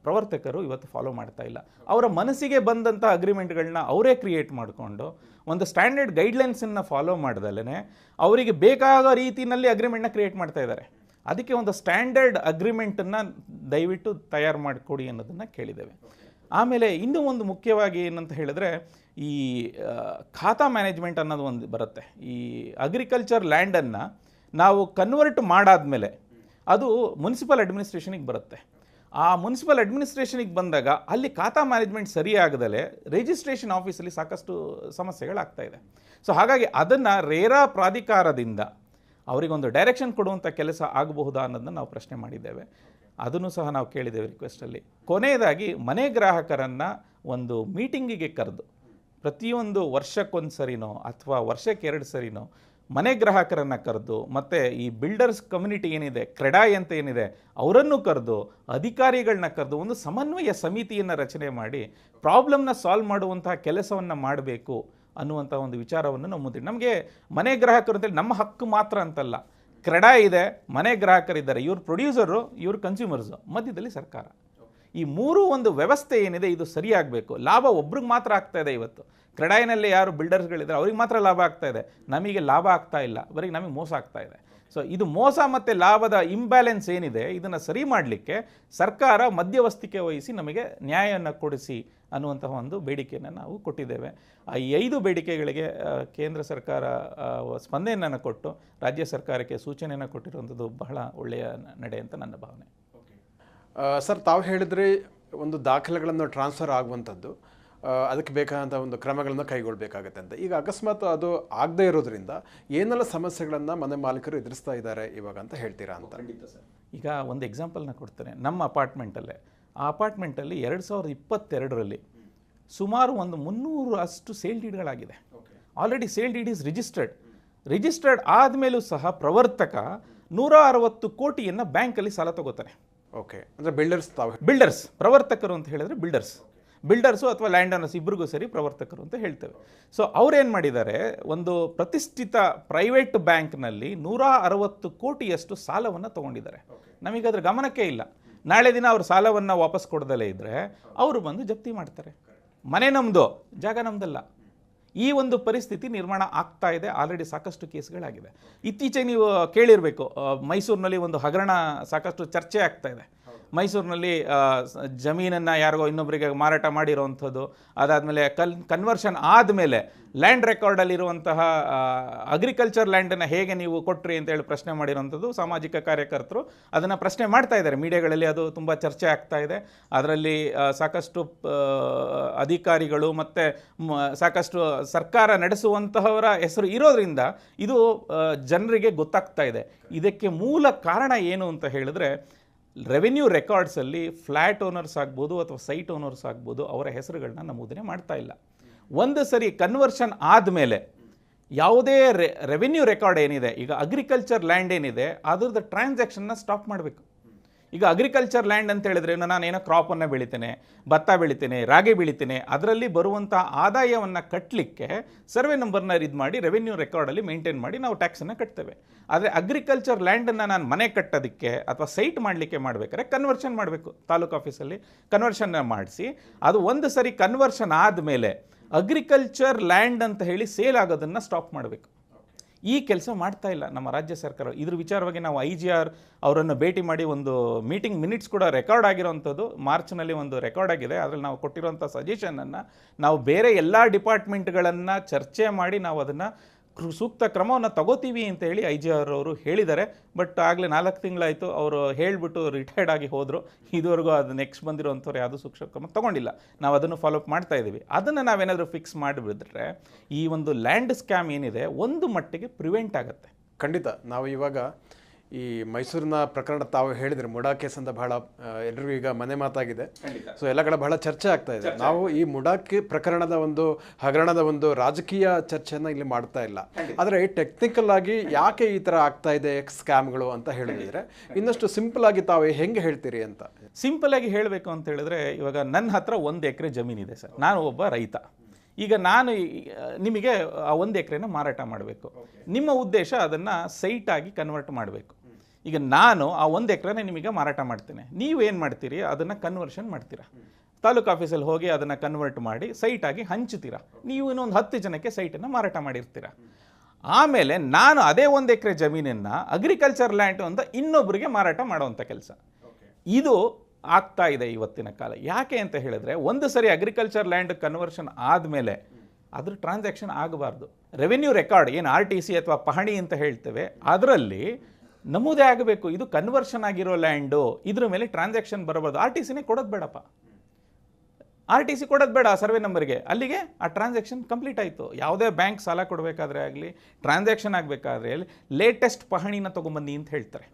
ಪ್ರವರ್ತಕರು ಇವತ್ತು ಫಾಲೋ ಮಾಡ್ತಾ ಇಲ್ಲ. ಅವರ ಮನಸ್ಸಿಗೆ ಬಂದಂಥ ಅಗ್ರಿಮೆಂಟ್ಗಳನ್ನ ಅವರೇ ಕ್ರಿಯೇಟ್ ಮಾಡಿಕೊಂಡು ಒಂದು ಸ್ಟ್ಯಾಂಡರ್ಡ್ ಗೈಡ್ಲೈನ್ಸನ್ನು ಫಾಲೋ ಮಾಡ್ದಲೇ ಅವರಿಗೆ ಬೇಕಾಗೋ ರೀತಿಯಲ್ಲಿ ಅಗ್ರಿಮೆಂಟ್ನ ಕ್ರಿಯೇಟ್ ಮಾಡ್ತಾ ಇದ್ದಾರೆ. ಅದಕ್ಕೆ ಒಂದು ಸ್ಟ್ಯಾಂಡರ್ಡ್ ಅಗ್ರಿಮೆಂಟನ್ನು ದಯವಿಟ್ಟು ತಯಾರು ಮಾಡಿಕೊಡಿ ಅನ್ನೋದನ್ನು ಕೇಳಿದ್ದೇವೆ. ಆಮೇಲೆ ಇನ್ನೂ ಒಂದು ಮುಖ್ಯವಾಗಿ ಏನಂತ ಹೇಳಿದ್ರೆ, ಈ ಖಾತಾ ಮ್ಯಾನೇಜ್ಮೆಂಟ್ ಅನ್ನೋದು ಒಂದು ಬರುತ್ತೆ. ಈ ಅಗ್ರಿಕಲ್ಚರ್ ಲ್ಯಾಂಡನ್ನು ನಾವು ಕನ್ವರ್ಟ್ ಮಾಡಾದ್ಮೇಲೆ ಅದು ಮುನ್ಸಿಪಲ್ ಅಡ್ಮಿನಿಸ್ಟ್ರೇಷನಿಗೆ ಬರುತ್ತೆ. ಆ ಮುನ್ಸಿಪಲ್ ಅಡ್ಮಿನಿಸ್ಟ್ರೇಷನಿಗೆ ಬಂದಾಗ ಅಲ್ಲಿ ಖಾತಾ ಮ್ಯಾನೇಜ್ಮೆಂಟ್ ಸರಿಯಾಗದಲೇ ರಿಜಿಸ್ಟ್ರೇಷನ್ ಆಫೀಸಲ್ಲಿ ಸಾಕಷ್ಟು ಸಮಸ್ಯೆಗಳಾಗ್ತಾ ಇದೆ. ಸೊ ಹಾಗಾಗಿ ಅದನ್ನು ರೇರಾ ಪ್ರಾಧಿಕಾರದಿಂದ ಅವರಿಗೊಂದು ಡೈರೆಕ್ಷನ್ ಕೊಡುವಂಥ ಕೆಲಸ ಆಗಬಹುದಾ ಅನ್ನೋದನ್ನು ನಾವು ಪ್ರಶ್ನೆ ಮಾಡಿದ್ದೇವೆ. ಅದನ್ನು ಸಹ ನಾವು ಕೇಳಿದ್ದೇವೆ ರಿಕ್ವೆಸ್ಟಲ್ಲಿ. ಕೊನೆಯದಾಗಿ, ಮನೆ ಗ್ರಾಹಕರನ್ನು ಒಂದು ಮೀಟಿಂಗಿಗೆ ಕರೆದು ಪ್ರತಿಯೊಂದು ವರ್ಷಕ್ಕೊಂದು ಸರಿನೋ ಅಥವಾ ವರ್ಷಕ್ಕೆ 2 ಸರಿನೋ ಮನೆ ಗ್ರಾಹಕರನ್ನು ಕರೆದು, ಮತ್ತು ಈ ಬಿಲ್ಡರ್ಸ್ ಕಮ್ಯುನಿಟಿ ಏನಿದೆ, ಕ್ರೆಡಾಯ್ ಅಂತ ಏನಿದೆ, ಅವರನ್ನು ಕರೆದು, ಅಧಿಕಾರಿಗಳನ್ನ ಕರೆದು ಒಂದು ಸಮನ್ವಯ ಸಮಿತಿಯನ್ನು ರಚನೆ ಮಾಡಿ ಪ್ರಾಬ್ಲಮ್ನ ಸಾಲ್ವ್ ಮಾಡುವಂತಹ ಕೆಲಸವನ್ನು ಮಾಡಬೇಕು ಅನ್ನುವಂಥ ಒಂದು ವಿಚಾರವನ್ನು ನಾವು ಮುಂದೆ. ನಮಗೆ ಮನೆ ಗ್ರಾಹಕರು ಅಂತೇಳಿ ನಮ್ಮ ಹಕ್ಕು ಮಾತ್ರ ಅಂತಲ್ಲ, ಕ್ರೆಡಾಯ್ ಇದೆ, ಮನೆ ಗ್ರಾಹಕರಿದ್ದಾರೆ, ಇವ್ರ ಪ್ರೊಡ್ಯೂಸರು, ಇವ್ರ ಕನ್ಸ್ಯೂಮರ್ಸು, ಮಧ್ಯದಲ್ಲಿ ಸರ್ಕಾರ. ಈ ಮೂರೂ ಒಂದು ವ್ಯವಸ್ಥೆ ಏನಿದೆ ಇದು ಸರಿಯಾಗಬೇಕು. ಲಾಭ ಒಬ್ರಿಗೆ ಮಾತ್ರ ಆಗ್ತಾ ಇದೆ. ಇವತ್ತು ಕ್ರೆಡಾಯ್ನಲ್ಲಿ ಯಾರು ಬಿಲ್ಡರ್ಸ್ಗಳಿದ್ದಾರೆ ಅವ್ರಿಗೆ ಮಾತ್ರ ಲಾಭ ಆಗ್ತಾ ಇದೆ, ನಮಗೆ ಲಾಭ ಆಗ್ತಾ ಇಲ್ಲ, ಬರೀ ನಮಗೆ ಮೋಸ ಆಗ್ತಾ ಇದೆ. ಸೊ ಇದು ಮೋಸ ಮತ್ತು ಲಾಭದ ಇಂಬ್ಯಾಲೆನ್ಸ್ ಏನಿದೆ ಇದನ್ನು ಸರಿ ಮಾಡಲಿಕ್ಕೆ ಸರ್ಕಾರ ಮಧ್ಯವಸ್ಥಿಕೆ ವಹಿಸಿ ನಮಗೆ ನ್ಯಾಯವನ್ನು ಕೊಡಿಸಿ ಅನ್ನುವಂತಹ ಒಂದು ಬೇಡಿಕೆಯನ್ನು ನಾವು ಕೊಟ್ಟಿದ್ದೇವೆ. ಈ 5 ಬೇಡಿಕೆಗಳಿಗೆ ಕೇಂದ್ರ ಸರ್ಕಾರ ಸ್ಪಂದನೆಯನ್ನು ಕೊಟ್ಟು ರಾಜ್ಯ ಸರ್ಕಾರಕ್ಕೆ ಸೂಚನೆಯನ್ನು ಕೊಟ್ಟಿರುವಂಥದ್ದು ಬಹಳ ಒಳ್ಳೆಯ ನಡೆ ಅಂತ ನನ್ನ ಭಾವನೆ. ಸರ್, ತಾವು ಹೇಳಿದ್ರಿ ಒಂದು ದಾಖಲೆಗಳನ್ನು ಟ್ರಾನ್ಸ್ಫರ್ ಆಗುವಂಥದ್ದು, ಅದಕ್ಕೆ ಬೇಕಾದಂಥ ಒಂದು ಕ್ರಮಗಳನ್ನು ಕೈಗೊಳ್ಳಬೇಕಾಗತ್ತೆ ಅಂತ. ಈಗ ಅಕಸ್ಮಾತ್ ಅದು ಆಗದೇ ಇರೋದ್ರಿಂದ ಏನೆಲ್ಲ ಸಮಸ್ಯೆಗಳನ್ನು ಮನೆ ಮಾಲೀಕರು ಎದುರಿಸ್ತಾ ಇದ್ದಾರೆ ಇವಾಗ ಅಂತ ಹೇಳ್ತೀರಾ ಅಂತ? ಈಗ ಒಂದು ಎಕ್ಸಾಂಪಲ್ನ ಕೊಡ್ತೇನೆ. ನಮ್ಮ ಅಪಾರ್ಟ್ಮೆಂಟಲ್ಲೇ, ಆ ಅಪಾರ್ಟ್ಮೆಂಟಲ್ಲಿ 2022ರಲ್ಲಿ ಸುಮಾರು ಒಂದು 300 ಅಷ್ಟು ಸೇಲ್ ಡೀಡ್ಗಳಾಗಿದೆ. Already sale deed is registered ಆದಮೇಲೂ ಸಹ ಪ್ರವರ್ತಕ 160 ಕೋಟಿಯನ್ನು ಬ್ಯಾಂಕಲ್ಲಿ ಸಾಲ ತಗೋತಾನೆ. ಓಕೆ, ಅಂದರೆ ಬಿಲ್ಡರ್ಸ್ ಪ್ರವರ್ತಕರು ಅಂತ ಹೇಳಿದ್ರೆ ಬಿಲ್ಡರ್ಸು ಅಥವಾ ಲ್ಯಾಂಡ್ ಓನರ್ಸ್ ಇಬ್ಬರಿಗೂ ಸರಿ ಪ್ರವರ್ತಕರು ಅಂತ ಹೇಳ್ತೇವೆ. ಸೊ ಅವ್ರೇನು ಮಾಡಿದ್ದಾರೆ, ಒಂದು ಪ್ರತಿಷ್ಠಿತ ಪ್ರೈವೇಟ್ ಬ್ಯಾಂಕ್ನಲ್ಲಿ 160 ಕೋಟಿಯಷ್ಟು ಸಾಲವನ್ನು ತೊಗೊಂಡಿದ್ದಾರೆ. ನಮಗದ್ರ ಗಮನಕ್ಕೆ ಇಲ್ಲ. ನಾಳೆ ದಿನ ಅವ್ರ ಸಾಲವನ್ನು ವಾಪಸ್ ಕೊಡದಲ್ಲೇ ಇದ್ದರೆ ಅವರು ಬಂದು ಜಪ್ತಿ ಮಾಡ್ತಾರೆ. ಮನೆ ನಮ್ಮದು, ಜಾಗ ನಮ್ಮದಲ್ಲ. ಈ ಒಂದು ಪರಿಸ್ಥಿತಿ ನಿರ್ಮಾಣ ಆಗ್ತಾ ಇದೆ. ಆಲ್ರೆಡಿ ಸಾಕಷ್ಟು ಕೇಸ್ಗಳಾಗಿದೆ. ಇತ್ತೀಚೆಗೆ ನೀವು ಕೇಳಿರಬೇಕು, ಮೈಸೂರಿನಲ್ಲಿ ಒಂದು ಹಗರಣ ಸಾಕಷ್ಟು ಚರ್ಚೆ ಆಗ್ತಾ ಇದೆ. ಮೈಸೂರಿನಲ್ಲಿ ಜಮೀನನ್ನು ಯಾರಿಗೋ ಇನ್ನೊಬ್ಬರಿಗೆ ಮಾರಾಟ ಮಾಡಿರೋವಂಥದ್ದು, ಅದಾದಮೇಲೆ ಕನ್ವರ್ಷನ್ ಆದಮೇಲೆ ಲ್ಯಾಂಡ್ ರೆಕಾರ್ಡಲ್ಲಿರುವಂತಹ ಅಗ್ರಿಕಲ್ಚರ್ ಲ್ಯಾಂಡನ್ನು ಹೇಗೆ ನೀವು ಕೊಟ್ರಿ ಅಂತೇಳಿ ಪ್ರಶ್ನೆ ಮಾಡಿರೋವಂಥದ್ದು ಸಾಮಾಜಿಕ ಕಾರ್ಯಕರ್ತರು ಅದನ್ನು ಪ್ರಶ್ನೆ ಮಾಡ್ತಾ ಇದ್ದಾರೆ. ಮೀಡಿಯಾಗಳಲ್ಲಿ ಅದು ತುಂಬ ಚರ್ಚೆ ಆಗ್ತಾ ಇದೆ. ಅದರಲ್ಲಿ ಸಾಕಷ್ಟು ಅಧಿಕಾರಿಗಳು ಮತ್ತು ಸಾಕಷ್ಟು ಸರ್ಕಾರ ನಡೆಸುವಂತಹವರ ಹೆಸರು ಇರೋದ್ರಿಂದ ಇದು ಜನರಿಗೆ ಗೊತ್ತಾಗ್ತಾ ಇದೆ. ಇದಕ್ಕೆ ಮೂಲ ಕಾರಣ ಏನು ಅಂತ ಹೇಳಿದ್ರೆ, ರೆವೆನ್ಯೂ ರೆಕಾರ್ಡ್ಸಲ್ಲಿ ಫ್ಲ್ಯಾಟ್ ಓನರ್ಸ್ ಆಗ್ಬೋದು ಅಥವಾ ಸೈಟ್ ಓನರ್ಸ್ ಆಗ್ಬೋದು, ಅವರ ಹೆಸರುಗಳನ್ನ ನಮೂದನೆ ಮಾಡ್ತಾ ಇಲ್ಲ. ಒಂದು ಸರಿ ಕನ್ವರ್ಷನ್ ಆದಮೇಲೆ ಯಾವುದೇ ರೆವೆನ್ಯೂ ರೆಕಾರ್ಡ್ ಏನಿದೆ, ಈಗ ಅಗ್ರಿಕಲ್ಚರ್ ಲ್ಯಾಂಡ್ ಏನಿದೆ ಅದರದ್ದು ಟ್ರಾನ್ಸಾಕ್ಷನ್ನ ಸ್ಟಾಪ್ ಮಾಡಬೇಕು. ಈಗ ಅಗ್ರಿಕಲ್ಚರ್ ಲ್ಯಾಂಡ್ ಅಂತ ಹೇಳಿದ್ರೆ ನಾನೇನೋ ಕ್ರಾಪನ್ನು ಬೆಳಿತೇನೆ, ಭತ್ತ ಬೆಳಿತೇನೆ, ರಾಗಿ ಬೆಳಿತೇನೆ, ಅದರಲ್ಲಿ ಬರುವಂಥ ಆದಾಯವನ್ನು ಕಟ್ಟಲಿಕ್ಕೆ ಸರ್ವೆ ನಂಬರ್ನ ಇದು ಮಾಡಿ ರೆವೆನ್ಯೂ ರೆಕಾರ್ಡಲ್ಲಿ ಮೇಂಟೈನ್ ಮಾಡಿ ನಾವು ಟ್ಯಾಕ್ಸನ್ನು ಕಟ್ತೇವೆ. ಆದರೆ ಅಗ್ರಿಕಲ್ಚರ್ ಲ್ಯಾಂಡನ್ನು ನಾನು ಮನೆ ಕಟ್ಟೋದಕ್ಕೆ ಅಥವಾ ಸೈಟ್ ಮಾಡಲಿಕ್ಕೆ ಮಾಡಬೇಕಾದ್ರೆ ಕನ್ವರ್ಷನ್ ಮಾಡಬೇಕು. ತಾಲೂಕು ಆಫೀಸಲ್ಲಿ ಕನ್ವರ್ಷನ್ನ ಮಾಡಿಸಿ, ಅದು ಒಂದು ಸರಿ ಕನ್ವರ್ಷನ್ ಆದಮೇಲೆ ಅಗ್ರಿಕಲ್ಚರ್ ಲ್ಯಾಂಡ್ ಅಂತ ಹೇಳಿ ಸೇಲ್ ಆಗೋದನ್ನು ಸ್ಟಾಪ್ ಮಾಡಬೇಕು. ಈ ಕೆಲಸ ಮಾಡ್ತಾ ಇಲ್ಲ ನಮ್ಮ ರಾಜ್ಯ ಸರ್ಕಾರ. ಇದ್ರ ವಿಚಾರವಾಗಿ ನಾವು IGR ಅವರನ್ನು ಭೇಟಿ ಮಾಡಿ ಒಂದು ಮೀಟಿಂಗ್ ಮಿನಿಟ್ಸ್ ಕೂಡ ರೆಕಾರ್ಡ್ ಆಗಿರೋವಂಥದ್ದು ಮಾರ್ಚ್ನಲ್ಲಿ ಒಂದು ರೆಕಾರ್ಡ್ ಆಗಿದೆ. ಅದರಲ್ಲಿ ನಾವು ಕೊಟ್ಟಿರೋಂಥ ಸಜೆಷನನ್ನು ನಾವು ಬೇರೆ ಎಲ್ಲ ಡಿಪಾರ್ಟ್ಮೆಂಟ್ಗಳನ್ನು ಚರ್ಚೆ ಮಾಡಿ ನಾವು ಅದನ್ನು ಸೂಕ್ತ ಕ್ರಮವನ್ನು ತಗೋತೀವಿ ಅಂತ ಹೇಳಿ IGR ಅವರು ಹೇಳಿದ್ದಾರೆ. ಬಟ್ ಆಗಲೇ 4 ತಿಂಗಳಾಯಿತು, ಅವರು ಹೇಳಿಬಿಟ್ಟು ರಿಟೈರ್ಡ್ ಆಗಿ ಹೋದರು. ಇದುವರೆಗೂ ಅದು ನೆಕ್ಸ್ಟ್ ಬಂದಿರೋಂಥವ್ರು ಯಾವುದೂ ಸೂಕ್ತ ಕ್ರಮ ತಗೊಂಡಿಲ್ಲ. ನಾವು ಅದನ್ನು ಫಾಲೋಅಪ್ ಮಾಡ್ತಾ ಇದ್ದೀವಿ. ಅದನ್ನು ನಾವೇನಾದರೂ ಫಿಕ್ಸ್ ಮಾಡಿಬಿಟ್ರೆ ಈ ಒಂದು ಲ್ಯಾಂಡ್ ಸ್ಕ್ಯಾಮ್ ಏನಿದೆ ಒಂದು ಮಟ್ಟಿಗೆ ಪ್ರಿವೆಂಟ್ ಆಗುತ್ತೆ. ಖಂಡಿತ. ನಾವು ಇವಾಗ ಈ ಮೈಸೂರಿನ ಪ್ರಕರಣ ತಾವು ಹೇಳಿದ್ರೆ ಮುಡಾ ಕೇಸ್ ಅಂತ ಬಹಳ ಎಲ್ರಿಗೂ ಈಗ ಮನೆ ಮಾತಾಗಿದೆ. ಸೊ ಎಲ್ಲ ಕಡೆ ಬಹಳ ಚರ್ಚೆ ಆಗ್ತಾ ಇದೆ. ನಾವು ಈ ಮುಡಾ ಪ್ರಕರಣದ ಒಂದು ಹಗರಣದ ಒಂದು ರಾಜಕೀಯ ಚರ್ಚೆಯನ್ನು ಇಲ್ಲಿ ಮಾಡ್ತಾ ಇಲ್ಲ. ಆದರೆ ಟೆಕ್ನಿಕಲ್ ಆಗಿ ಯಾಕೆ ಈ ಥರ ಆಗ್ತಾ ಇದೆ ಸ್ಕ್ಯಾಮ್ಗಳು ಅಂತ ಹೇಳಿದ್ರೆ ಇನ್ನಷ್ಟು ಸಿಂಪಲ್ ಆಗಿ ತಾವು ಹೆಂಗೆ ಹೇಳ್ತೀರಿ ಅಂತ? ಸಿಂಪಲ್ ಆಗಿ ಹೇಳಬೇಕು ಅಂತ ಹೇಳಿದ್ರೆ, ಇವಾಗ ನನ್ನ ಹತ್ರ 1 ಎಕರೆ ಜಮೀನಿದೆ ಸರ್. ನಾನು ಒಬ್ಬ ರೈತ. ಈಗ ನಾನು ನಿಮಗೆ ಆ 1 ಎಕರೆನ ಮಾರಾಟ ಮಾಡಬೇಕು. ನಿಮ್ಮ ಉದ್ದೇಶ ಅದನ್ನು ಸೈಟಾಗಿ ಕನ್ವರ್ಟ್ ಮಾಡಬೇಕು. ಈಗ ನಾನು ಆ 1 ಎಕರೆನ ನಿಮಗೆ ಮಾರಾಟ ಮಾಡ್ತೇನೆ. ನೀವು ಏನು ಮಾಡ್ತೀರಿ, ಅದನ್ನು ಕನ್ವರ್ಷನ್ ಮಾಡ್ತೀರಾ. ತಾಲೂಕು ಆಫೀಸಲ್ಲಿ ಹೋಗಿ ಅದನ್ನು ಕನ್ವರ್ಟ್ ಮಾಡಿ ಸೈಟಾಗಿ ಹಂಚ್ತೀರಾ. ನೀವು ಇನ್ನೊಂದು 10 ಜನಕ್ಕೆ ಸೈಟನ್ನು ಮಾರಾಟ ಮಾಡಿರ್ತೀರ. ಆಮೇಲೆ ನಾನು ಅದೇ 1 ಎಕರೆ ಜಮೀನನ್ನು ಅಗ್ರಿಕಲ್ಚರ್ ಲ್ಯಾಂಡ್ ಅಂತ ಇನ್ನೊಬ್ಬರಿಗೆ ಮಾರಾಟ ಮಾಡುವಂಥ ಕೆಲಸ ಇದು ಆಗ್ತಾ ಇದೆ ಇವತ್ತಿನ ಕಾಲ. ಯಾಕೆ ಅಂತ ಹೇಳಿದ್ರೆ, ಒಂದು ಸರಿ ಅಗ್ರಿಕಲ್ಚರ್ ಲ್ಯಾಂಡ್ ಕನ್ವರ್ಷನ್ ಆದಮೇಲೆ ಅದ್ರ ಟ್ರಾನ್ಸಾಕ್ಷನ್ ಆಗಬಾರ್ದು. ರೆವೆನ್ಯೂ ರೆಕಾರ್ಡ್ ಏನು RTC ಅಥವಾ ಪಹಣಿ ಅಂತ ಹೇಳ್ತೇವೆ, ಅದರಲ್ಲಿ ನಮೂದೇ ಆಗಬೇಕು ಇದು ಕನ್ವರ್ಷನ್ ಆಗಿರೋ ಲ್ಯಾಂಡು, ಇದ್ರ ಮೇಲೆ ಟ್ರಾನ್ಸಾಕ್ಷನ್ ಬರಬಾರ್ದು. RTCನೇ ಕೊಡೋದು ಬೇಡಪ್ಪ, RTC ಕೊಡೋದು ಬೇಡ ಸರ್ವೆ ನಂಬರ್ಗೆ. ಅಲ್ಲಿಗೆ ಆ ಟ್ರಾನ್ಸಾಕ್ಷನ್ ಕಂಪ್ಲೀಟ್ ಆಯಿತು. ಯಾವುದೇ ಬ್ಯಾಂಕ್ ಸಾಲ ಕೊಡಬೇಕಾದ್ರೆ ಆಗಲಿ, ಟ್ರಾನ್ಸಾಕ್ಷನ್ ಆಗಬೇಕಾದ್ರೆ ಲೇಟೆಸ್ಟ್ ಪಹಣಿನ ತೊಗೊಂಬನ್ನಿ ಅಂತ ಹೇಳ್ತಾರೆ.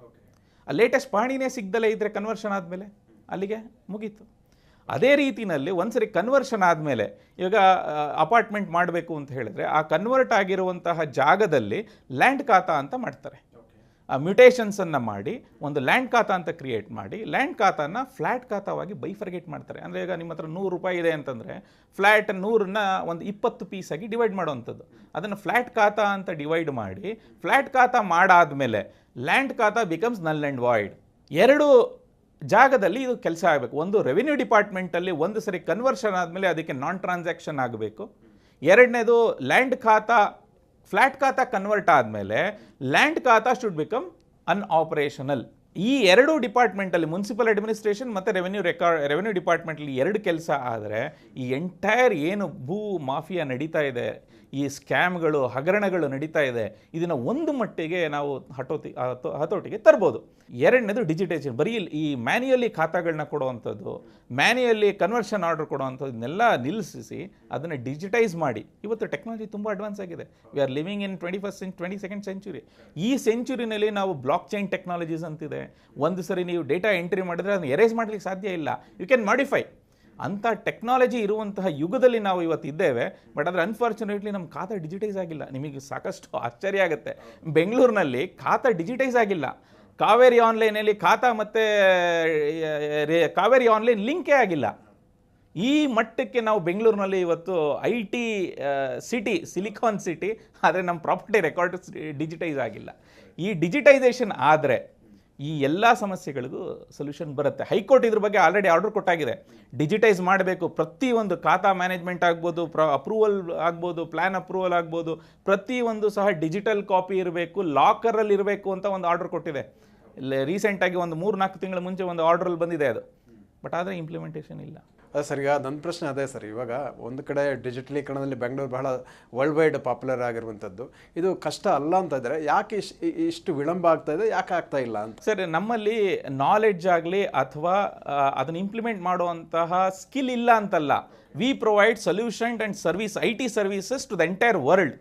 ಆ ಲೇಟೆಸ್ಟ್ ಪಹಣಿನೇ ಸಿಗ್ದಲೇ ಇದ್ದರೆ ಕನ್ವರ್ಷನ್ ಆದಮೇಲೆ ಅಲ್ಲಿಗೆ ಮುಗೀತು. ಅದೇ ರೀತಿಯಲ್ಲಿ ಒಂದ್ಸರಿ ಕನ್ವರ್ಷನ್ ಆದಮೇಲೆ ಇವಾಗ ಅಪಾರ್ಟ್ಮೆಂಟ್ ಮಾಡಬೇಕು ಅಂತ ಹೇಳಿದ್ರೆ ಆ ಕನ್ವರ್ಟ್ ಆಗಿರುವಂತಹ ಜಾಗದಲ್ಲಿ ಲ್ಯಾಂಡ್ ಖಾತಾ ಅಂತ ಮಾಡ್ತಾರೆ. ಆ ಮ್ಯೂಟೇಷನ್ಸನ್ನು ಮಾಡಿ ಒಂದು ಲ್ಯಾಂಡ್ ಖಾತಾ ಅಂತ ಕ್ರಿಯೇಟ್ ಮಾಡಿ ಲ್ಯಾಂಡ್ ಖಾತಾನ ಫ್ಲ್ಯಾಟ್ ಖಾತಾವಾಗಿ ಬೈಫರ್ಗೇಟ್ ಮಾಡ್ತಾರೆ. ಅಂದರೆ ಈಗ ನಿಮ್ಮ ಹತ್ರ 100 ರೂಪಾಯಿ ಇದೆ ಅಂತಂದರೆ ಫ್ಲ್ಯಾಟ್ 100ನ್ನ ಒಂದು 20 ಪೀಸಾಗಿ ಡಿವೈಡ್ ಮಾಡೋವಂಥದ್ದು. ಅದನ್ನು ಫ್ಲ್ಯಾಟ್ ಖಾತಾ ಅಂತ ಡಿವೈಡ್ ಮಾಡಿ ಫ್ಲ್ಯಾಟ್ ಖಾತಾ ಮಾಡಾದಮೇಲೆ ಲ್ಯಾಂಡ್ ಖಾತಾ ಬಿಕಮ್ಸ್ ನಲ್ ಆ್ಯಂಡ್ ವಾಯ್ಡ್. 2 ಜಾಗದಲ್ಲಿ ಇದು ಕೆಲಸ ಆಗಬೇಕು. ಒಂದು ರೆವಿನ್ಯೂ ಡಿಪಾರ್ಟ್ಮೆಂಟಲ್ಲಿ ಒಂದು ಸರಿ ಕನ್ವರ್ಷನ್ ಆದಮೇಲೆ ಅದಕ್ಕೆ ನಾನ್ ಟ್ರಾನ್ಸಾಕ್ಷನ್ ಆಗಬೇಕು. ಎರಡನೇದು ಲ್ಯಾಂಡ್ ಖಾತಾ ಫ್ಲ್ಯಾಟ್ ಖಾತಾ ಕನ್ವರ್ಟ್ ಆದಮೇಲೆ ಲ್ಯಾಂಡ್ ಖಾತಾ ಶುಡ್ ಬಿಕಮ್ ಅನ್ಆಪರೇಷನಲ್. ಈ ಎರಡೂ ಡಿಪಾರ್ಟ್ಮೆಂಟಲ್ಲಿ ಮುನ್ಸಿಪಲ್ ಅಡ್ಮಿನಿಸ್ಟ್ರೇಷನ್ ಮತ್ತು ರೆವೆನ್ಯೂ ಡಿಪಾರ್ಟ್ಮೆಂಟಲ್ಲಿ ಎರಡು ಕೆಲಸ ಆದರೆ ಈ ಎಂಟೈರ್ ಏನು ಭೂ ಮಾಫಿಯಾ ನಡೀತಾ ಇದೆ, ಈ ಸ್ಕ್ಯಾಮ್ಗಳು ಹಗರಣಗಳು ನಡೀತಾ ಇದೆ, ಇದನ್ನು ಒಂದು ಮಟ್ಟಿಗೆ ನಾವು ಹತೋಟಿಗೆ ತರ್ಬೋದು. ಎರಡನೇದು ಡಿಜಿಟೈಸೇಷನ್. ಬರೀ ಈ ಮ್ಯಾನ್ಯುಯಲಿ ಖಾತಾಗಳನ್ನ ಕೊಡುವಂಥದ್ದು, ಮ್ಯಾನ್ಯುಯಲಿ ಕನ್ವರ್ಷನ್ ಆರ್ಡರ್ ಕೊಡುವಂಥದ್ದು, ಇದನ್ನೆಲ್ಲ ನಿಲ್ಲಿಸಿ ಅದನ್ನು ಡಿಜಿಟೈಸ್ ಮಾಡಿ. ಇವತ್ತು ಟೆಕ್ನಾಲಜಿ ತುಂಬ ಅಡ್ವಾನ್ಸ್ ಆಗಿದೆ. We are living in 22nd century. ಈ ಸೆಂಚುರಿನಲ್ಲಿ ನಾವು ಬ್ಲಾಕ್ ಚೈನ್ ಟೆಕ್ನಾಲಜೀಸ್ ಅಂತಿದೆ. ಒಂದು ಸರಿ ನೀವು ಡೇಟಾ ಎಂಟ್ರಿ ಮಾಡಿದ್ರೆ ಅದನ್ನು ಎರೇಸ್ ಮಾಡಲಿಕ್ಕೆ ಸಾಧ್ಯ ಇಲ್ಲ. You can modify. ಅಂಥ ಟೆಕ್ನಾಲಜಿ ಇರುವಂತಹ ಯುಗದಲ್ಲಿ ನಾವು ಇವತ್ತು ಇದ್ದೇವೆ. ಬಟ್ ಆದರೆ ಅನ್ಫಾರ್ಚುನೇಟ್ಲಿ ನಮ್ಮ ಖಾತಾ ಡಿಜಿಟೈಸ್ ಆಗಿಲ್ಲ. ನಿಮಗೆ ಸಾಕಷ್ಟು ಆಶ್ಚರ್ಯ ಆಗುತ್ತೆ, ಬೆಂಗಳೂರಿನಲ್ಲಿ ಖಾತಾ ಡಿಜಿಟೈಸ್ ಆಗಿಲ್ಲ. ಕಾವೇರಿ ಆನ್ಲೈನಲ್ಲಿ ಖಾತಾ ಮತ್ತು ಕಾವೇರಿ ಆನ್ಲೈನ್ ಲಿಂಕೇ ಆಗಿಲ್ಲ. ಈ ಮಟ್ಟಕ್ಕೆ ನಾವು ಬೆಂಗಳೂರಿನಲ್ಲಿ ಇವತ್ತು IT ಸಿಟಿ, ಸಿಲಿಕಾನ್ ಸಿಟಿ, ಆದರೆ ನಮ್ಮ ಪ್ರಾಪರ್ಟಿ ರೆಕಾರ್ಡ್ ಡಿಜಿಟೈಸ್ ಆಗಿಲ್ಲ. ಈ ಡಿಜಿಟೈಸೇಷನ್ ಆದರೆ ಈ ಎಲ್ಲ ಸಮಸ್ಯೆಗಳಿಗೂ ಸೊಲ್ಯೂಷನ್ ಬರುತ್ತೆ. ಹೈಕೋರ್ಟ್ ಇದ್ರ ಬಗ್ಗೆ ಆಲ್ರೆಡಿ ಆರ್ಡರ್ ಕೊಟ್ಟಾಗಿದೆ. ಡಿಜಿಟೈಸ್ ಮಾಡಬೇಕು. ಪ್ರತಿಯೊಂದು ಖಾತಾ ಮ್ಯಾನೇಜ್ಮೆಂಟ್ ಆಗ್ಬೋದು, ಅಪ್ರೂವಲ್ ಆಗ್ಬೋದು, ಪ್ಲ್ಯಾನ್ ಅಪ್ರೂವಲ್ ಆಗ್ಬೋದು, ಪ್ರತಿಯೊಂದು ಸಹ ಡಿಜಿಟಲ್ ಕಾಪಿ ಇರಬೇಕು, ಲಾಕರಲ್ಲಿ ಇರಬೇಕು ಅಂತ ಒಂದು ಆರ್ಡರ್ ಕೊಟ್ಟಿದೆ. ರೀಸೆಂಟಾಗಿ ಒಂದು 3-4 ತಿಂಗಳ ಮುಂಚೆ ಒಂದು ಆರ್ಡ್ರಲ್ಲಿ ಬಂದಿದೆ ಅದು. ಬಟ್ ಆದರೆ ಇಂಪ್ಲಿಮೆಂಟೇಷನ್ ಇಲ್ಲ. ಅದೇ ಸರ್, ಈಗ ನನ್ನ ಪ್ರಶ್ನೆ ಅದೇ ಸರ್. ಇವಾಗ ಒಂದು ಕಡೆ ಡಿಜಿಟಲೀಕರಣದಲ್ಲಿ ಬೆಂಗಳೂರು ಬಹಳ ವರ್ಲ್ಡ್ ವೈಡ್ ಪಾಪ್ಯುಲರ್ ಆಗಿರುವಂಥದ್ದು. ಇದು ಕಷ್ಟ ಅಲ್ಲ ಅಂತ ಇದ್ದರೆ ಯಾಕೆ ಇಷ್ಟು ವಿಳಂಬ ಆಗ್ತಾ ಇದೆ, ಯಾಕೆ ಆಗ್ತಾ ಇಲ್ಲ ಅಂತ? ಸರ್, ನಮ್ಮಲ್ಲಿ ನಾಲೆಡ್ಜ್ ಆಗಲಿ ಅಥವಾ ಅದನ್ನು ಇಂಪ್ಲಿಮೆಂಟ್ ಮಾಡುವಂತಹ ಸ್ಕಿಲ್ ಇಲ್ಲ ಅಂತಲ್ಲ. We provide solution and service, IT services to the entire world.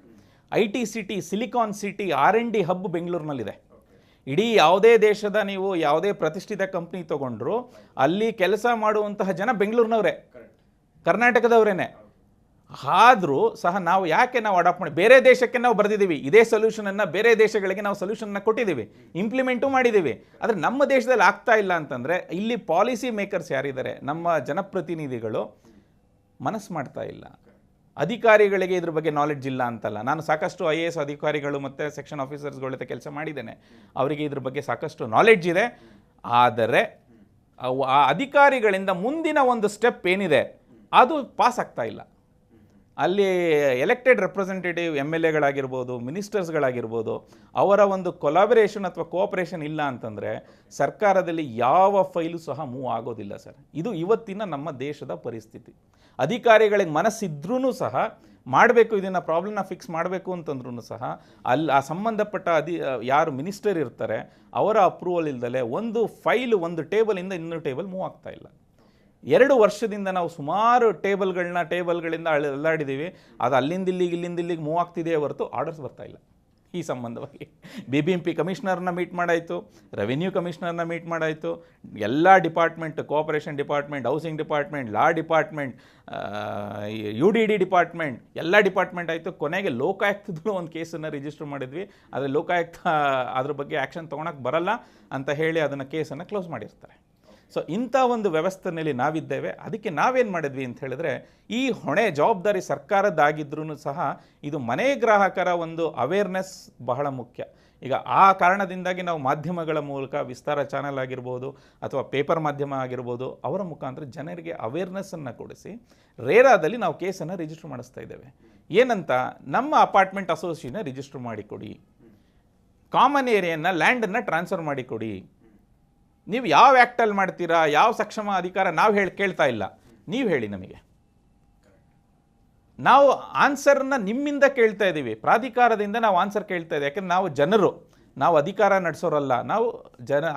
IT city, silicon city, R&D hub ಬೆಂಗಳೂರಿನಲ್ಲಿದೆ. ಇಡೀ ಯಾವುದೇ ದೇಶದ ನೀವು ಯಾವುದೇ ಪ್ರತಿಷ್ಠಿತ ಕಂಪ್ನಿ ತೊಗೊಂಡ್ರು ಅಲ್ಲಿ ಕೆಲಸ ಮಾಡುವಂತಹ ಜನ ಬೆಂಗಳೂರಿನವರೇ, ಕರ್ನಾಟಕದವರೇನೆ. ಆದರೂ ಸಹ ನಾವು ಅಡಾಪ್ಟ್ ಮಾಡಿ ಬೇರೆ ದೇಶಕ್ಕೆ ನಾವು ಬರೆದಿದ್ದೀವಿ. ಇದೇ ಸೊಲ್ಯೂಷನನ್ನು ಬೇರೆ ದೇಶಗಳಿಗೆ ನಾವು ಸೊಲ್ಯೂಷನ್ನ ಕೊಟ್ಟಿದ್ದೀವಿ, ಇಂಪ್ಲಿಮೆಂಟು ಮಾಡಿದ್ದೀವಿ. ಆದರೆ ನಮ್ಮ ದೇಶದಲ್ಲಿ ಆಗ್ತಾ ಇಲ್ಲ ಅಂತಂದರೆ ಇಲ್ಲಿ ಪಾಲಿಸಿ ಮೇಕರ್ಸ್ ಯಾರಿದ್ದಾರೆ, ನಮ್ಮ ಜನಪ್ರತಿನಿಧಿಗಳು ಮನಸ್ಸು ಮಾಡ್ತಾ ಇಲ್ಲ. ಅಧಿಕಾರಿಗಳಿಗೆ ಇದ್ರ ಬಗ್ಗೆ ನಾಲೆಡ್ಜ್ ಇಲ್ಲ ಅಂತಲ್ಲ. ನಾನು ಸಾಕಷ್ಟು IAS ಅಧಿಕಾರಿಗಳು ಮತ್ತು ಸೆಕ್ಷನ್ ಆಫೀಸರ್ಸ್ಗಳ ಜೊತೆ ಕೆಲಸ ಮಾಡಿದ್ದೇನೆ. ಅವರಿಗೆ ಇದ್ರ ಬಗ್ಗೆ ಸಾಕಷ್ಟು ನಾಲೆಡ್ಜ್ ಇದೆ. ಆದರೆ ಆ ಅಧಿಕಾರಿಗಳಿಂದ ಮುಂದಿನ ಒಂದು ಸ್ಟೆಪ್ ಏನಿದೆ ಅದು ಪಾಸ್ ಆಗ್ತಾ ಇಲ್ಲ. ಅಲ್ಲಿ ಎಲೆಕ್ಟೆಡ್ ರೆಪ್ರೆಸೆಂಟೇಟಿವ್ MLAಗಳಾಗಿರ್ಬೋದು, ಮಿನಿಸ್ಟರ್ಸ್ಗಳಾಗಿರ್ಬೋದು, ಅವರ ಒಂದು ಕೊಲಾಬರೇಷನ್ ಅಥವಾ ಕೋಆಪರೇಷನ್ ಇಲ್ಲ ಅಂತಂದರೆ ಸರ್ಕಾರದಲ್ಲಿ ಯಾವ ಫೈಲು ಸಹ ಮೂವ್ ಆಗೋದಿಲ್ಲ ಸರ್. ಇದು ಇವತ್ತಿನ ನಮ್ಮ ದೇಶದ ಪರಿಸ್ಥಿತಿ. ಅಧಿಕಾರಿಗಳಿಗೆ ಮನಸ್ಸಿದ್ರೂ ಸಹ ಮಾಡಬೇಕು, ಇದನ್ನು ಪ್ರಾಬ್ಲಮ್ನ ಫಿಕ್ಸ್ ಮಾಡಬೇಕು ಅಂತಂದ್ರೂ ಸಹ ಅಲ್ಲಿ ಆ ಸಂಬಂಧಪಟ್ಟ ಯಾರು ಮಿನಿಸ್ಟರ್ ಇರ್ತಾರೆ ಅವರ ಅಪ್ರೂವಲ್ ಇಲ್ದಲೆ ಒಂದು ಫೈಲು ಒಂದು ಟೇಬಲಿಂದ ಇನ್ನೊಂದು ಟೇಬಲ್ ಮೂವ್ ಆಗ್ತಾ ಇಲ್ಲ. 2 ವರ್ಷದಿಂದ ನಾವು ಸುಮಾರು ಟೇಬಲ್ಗಳಿಂದ ಅಲ್ಲಾಡಿದ್ದೀವಿ. ಅದು ಅಲ್ಲಿಂದ ಇಲ್ಲಿಗೆ ಮೂವ್ ಆಗ್ತಿದೆಯೇ ಹೊರತು ಆರ್ಡರ್ಸ್ ಬರ್ತಾ ಇಲ್ಲ. ಈ ಸಂಬಂಧವಾಗಿ BBMP ಕಮಿಷನರ್ನ ಮೀಟ್ ಮಾಡಾಯಿತು, ರೆವಿನ್ಯೂ ಕಮಿಷನರ್ನ ಮೀಟ್ ಮಾಡಾಯಿತು, ಎಲ್ಲ department, cooperation department, housing department, law department, UDD department, ಎಲ್ಲ ಡಿಪಾರ್ಟ್ಮೆಂಟ್ ಆಯಿತು. ಕೊನೆಗೆ ಲೋಕಾಯುಕ್ತದಲ್ಲೂ ಒಂದು ಕೇಸನ್ನು ರಿಜಿಸ್ಟರ್ ಮಾಡಿದ್ವಿ. ಆದರೆ ಲೋಕಾಯುಕ್ತ ಅದ್ರ ಬಗ್ಗೆ ಆ್ಯಕ್ಷನ್ ತೊಗೊಳಕ್ಕೆ ಬರಲ್ಲ ಅಂತ ಹೇಳಿ ಅದನ್ನು ಕೇಸನ್ನು ಕ್ಲೋಸ್ ಮಾಡಿರ್ತಾರೆ. ಸೊ ಇಂಥ ಒಂದು ವ್ಯವಸ್ಥೆಯಲ್ಲಿ ನಾವಿದ್ದೇವೆ. ಅದಕ್ಕೆ ನಾವೇನು ಮಾಡಿದ್ವಿ ಅಂತ ಹೇಳಿದ್ರೆ, ಈ ಹೊಣೆ ಜವಾಬ್ದಾರಿ ಸರ್ಕಾರದ್ದಾಗಿದ್ರೂ ಸಹ ಇದು ಮನೆ ಗ್ರಾಹಕರ ಒಂದು ಅವೇರ್ನೆಸ್ ಬಹಳ ಮುಖ್ಯ. ಈಗ ಆ ಕಾರಣದಿಂದಾಗಿ ನಾವು ಮಾಧ್ಯಮಗಳ ಮೂಲಕ, ವಿಸ್ತಾರ ಚಾನಲ್ ಆಗಿರ್ಬೋದು ಅಥವಾ ಪೇಪರ್ ಮಾಧ್ಯಮ ಆಗಿರ್ಬೋದು, ಅವರ ಮುಖಾಂತರ ಜನರಿಗೆ ಅವೇರ್ನೆಸ್ಸನ್ನು ಕೊಡಿಸಿ ರೇರಾದಲ್ಲಿ ನಾವು ಕೇಸನ್ನು ರಿಜಿಸ್ಟರ್ ಮಾಡಿಸ್ತಾ ಇದ್ದೇವೆ. ಏನಂತ, ನಮ್ಮ ಅಪಾರ್ಟ್ಮೆಂಟ್ ಅಸೋಸಿಯೇಷನ್ನ ರಿಜಿಸ್ಟರ್ ಮಾಡಿಕೊಡಿ, ಕಾಮನ್ ಏರಿಯಾನ ಲ್ಯಾಂಡನ್ನು ಟ್ರಾನ್ಸ್ಫರ್ ಮಾಡಿಕೊಡಿ. ನೀವು ಯಾವ ಆ್ಯಕ್ಟಲ್ಲಿ ಮಾಡ್ತೀರಾ, ಯಾವ ಸಕ್ಷಮ ಅಧಿಕಾರ ನಾವು ಕೇಳ್ತಾ ಇಲ್ಲ, ನೀವು ಹೇಳಿ ನಮಗೆ. ನಾವು ಆನ್ಸರ್ನ ನಿಮ್ಮಿಂದ ಕೇಳ್ತಾ ಇದ್ದೀವಿ, ಪ್ರಾಧಿಕಾರದಿಂದ ನಾವು ಆನ್ಸರ್ ಕೇಳ್ತಾ ಇದ್ದೀವಿ. ಯಾಕೆಂದ್ರೆ ನಾವು ಜನರು, ನಾವು ಅಧಿಕಾರ ನಡೆಸೋರಲ್ಲ, ನಾವು